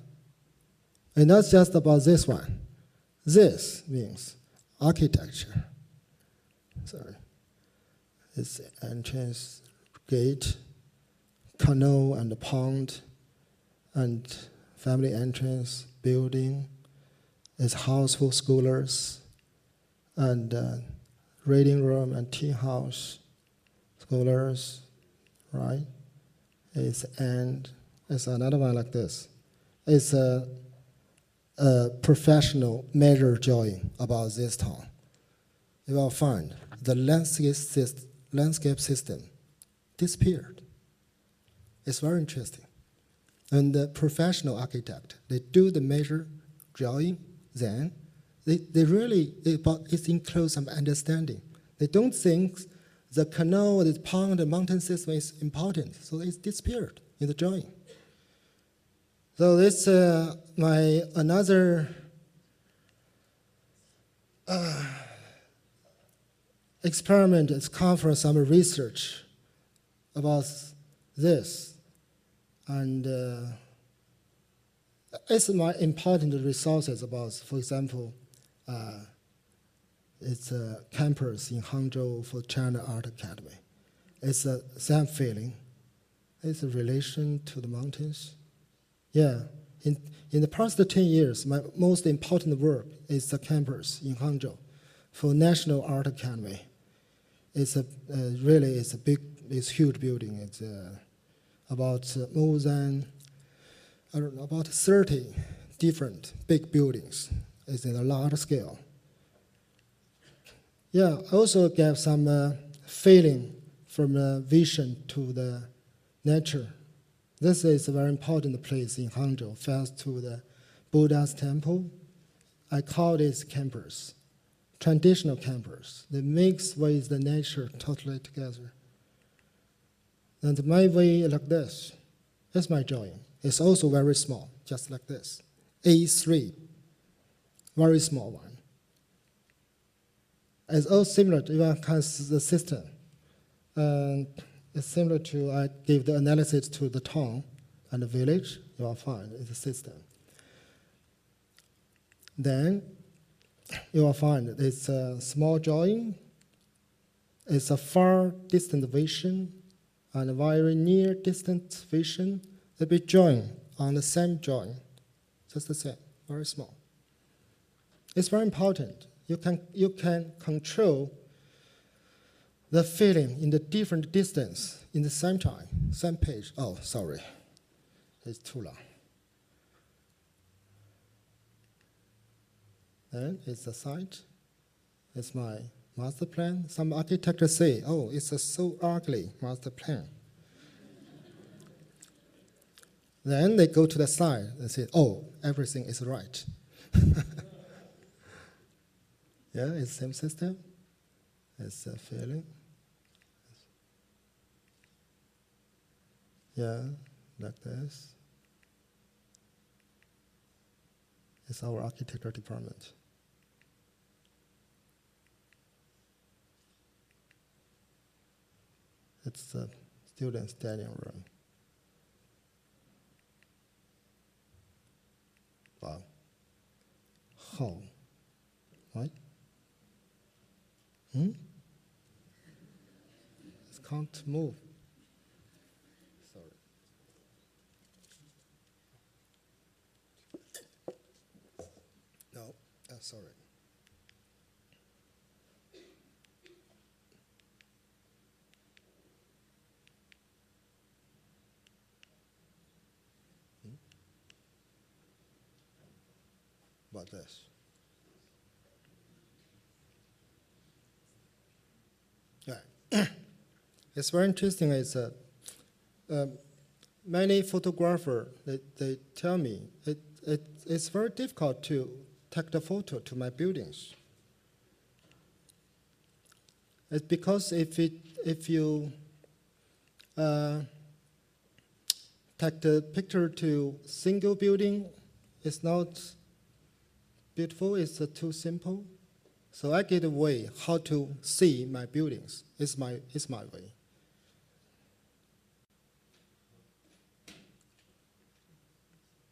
And not just about this one. This means architecture. Sorry. It's entrance, gate, canal and pond, and family entrance, building. It's house for scholars, and reading room and tea house, scholars, right? It's another one like this. It's a professional measure drawing about this town. You will find the landscape system disappeared. It's very interesting. And the professional architect, they do the measure drawing, then it's include some understanding. They don't think the canal, the pond, the mountain system is important, so it's disappeared in the drawing. So this another experiment has come from some research about this, and it's my important resources about, for example, it's a campus in Hangzhou for China Art Academy. It's the same feeling. It's a relation to the mountains. Yeah, in the past 10 years, my most important work is the campus in Hangzhou for National Art Academy. It's it's huge building. It's about more than, I don't know, about 30 different big buildings. It's in a large scale. Yeah, I also get some feeling from the vision to the nature. This is a very important place in Hangzhou, first to the Buddha's temple. I call this campus, traditional campus. They mix with the nature totally together. And my way like this, that's my drawing. It's also very small, just like this. A3, very small one. It's all similar to the system. And it's similar to, I gave the analysis to the town and the village, you will find it's a system. Then you will find it's a small drawing, it's a far distant vision, and a very near distant vision. They be joined on the same drawing, just the same, very small. It's very important. You can control the feeling in the different distance in the same time, same page. Oh, sorry, it's too long. Then it's the site. It's my master plan. Some architects say, oh, it's a so ugly master plan. Then they go to the side and say, oh, everything is right. Yeah, it's the same system. It's a feeling. Yeah, like this. It's our architecture department. It's the student studying room. Wow. How? Right? It can't move. Sorry. No, sorry. About this. Yeah. It's very interesting. It's many photographers, they tell me it's very difficult to take the photo to my buildings. It's because if you take the picture to single building, it's not beautiful, it's too simple. So I get a way how to see my buildings. It's my way.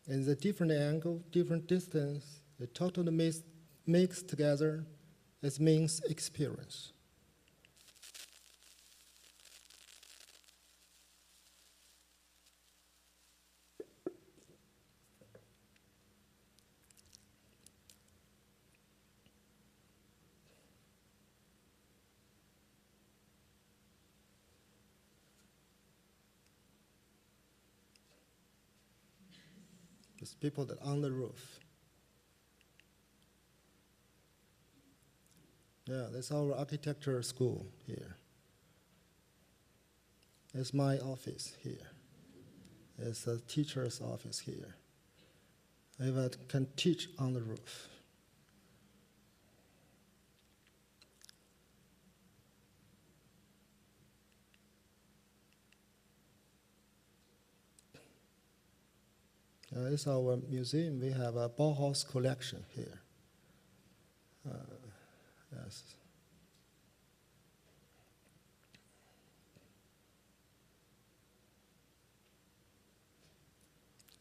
In the different angle, different distance, the total mix together, it means experience. There's people that on the roof. Yeah, that's our architecture school here. It's my office here. It's a teacher's office here. I can teach on the roof. It's our museum. We have a Bauhaus collection here. Yes.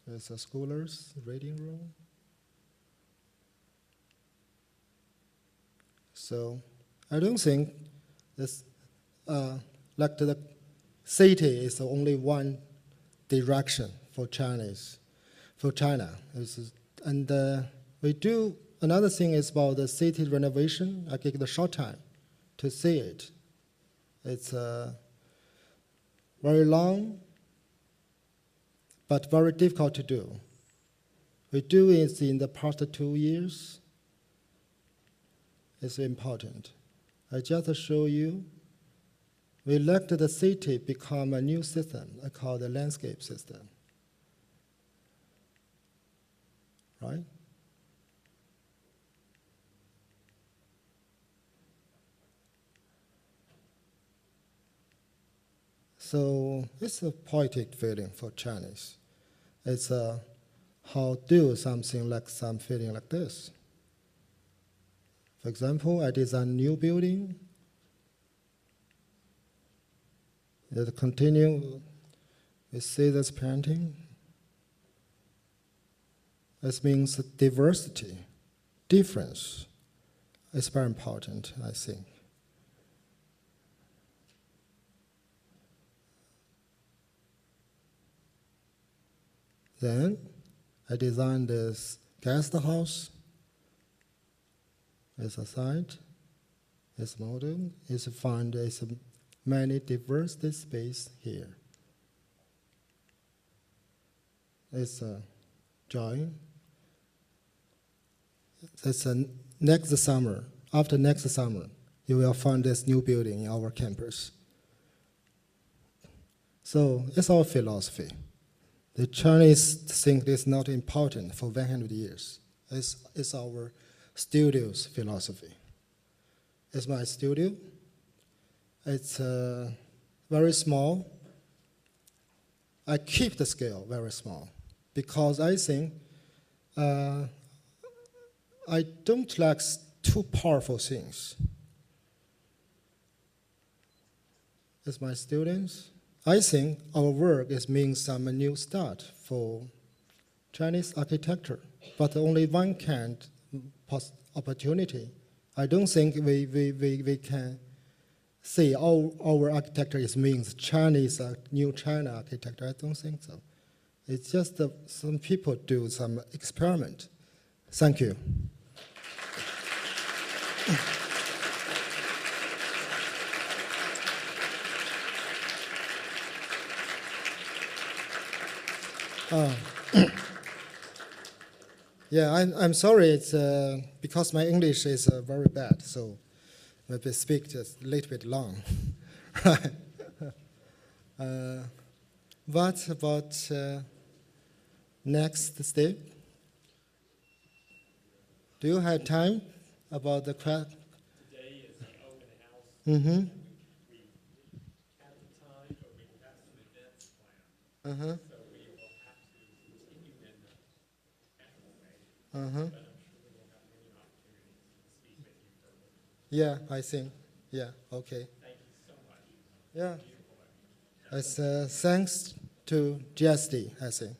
There's a scholar's reading room. So I don't think this, like the city is only one direction for Chinese. For China, and we do another thing is about the city renovation. I take the short time to see it. It's very long, but very difficult to do. We do it in the past 2 years. It's important. I just show you. We let the city become a new system. I call the landscape system. Right? So it's a poetic feeling for Chinese. It's how do something like some feeling like this. For example, I design a new building. It continue. We see this painting. This means diversity, difference. It's very important, I think. Then I designed this guest house. It's a site, it's modern, it's fun, there's many diverse space here. It's a joy. It's next summer. After next summer, you will find this new building in our campus. So it's our philosophy. The Chinese think it's not important for 100 years. It's our studio's philosophy. It's my studio. It's very small. I keep the scale very small because I think I don't like too powerful things. As my students, I think our work means some new start for Chinese architecture, but only one kind opportunity. I don't think we can say our architecture means Chinese, new China architecture. I don't think so. It's just some people do some experiment. Thank you. Yeah, I'm sorry. It's because my English is very bad, so maybe speak just a little bit long. What about next step? Do you have time about the craft? Today is an open house. Mm-hmm. We have the time, but we have some events planned. So we will have to continue in the casual way, but I'm sure we'll have many opportunities to speak with you further. Yeah, I think. Yeah, okay. Thank you so much. Yeah. Beautiful. Thanks to GSD, I think.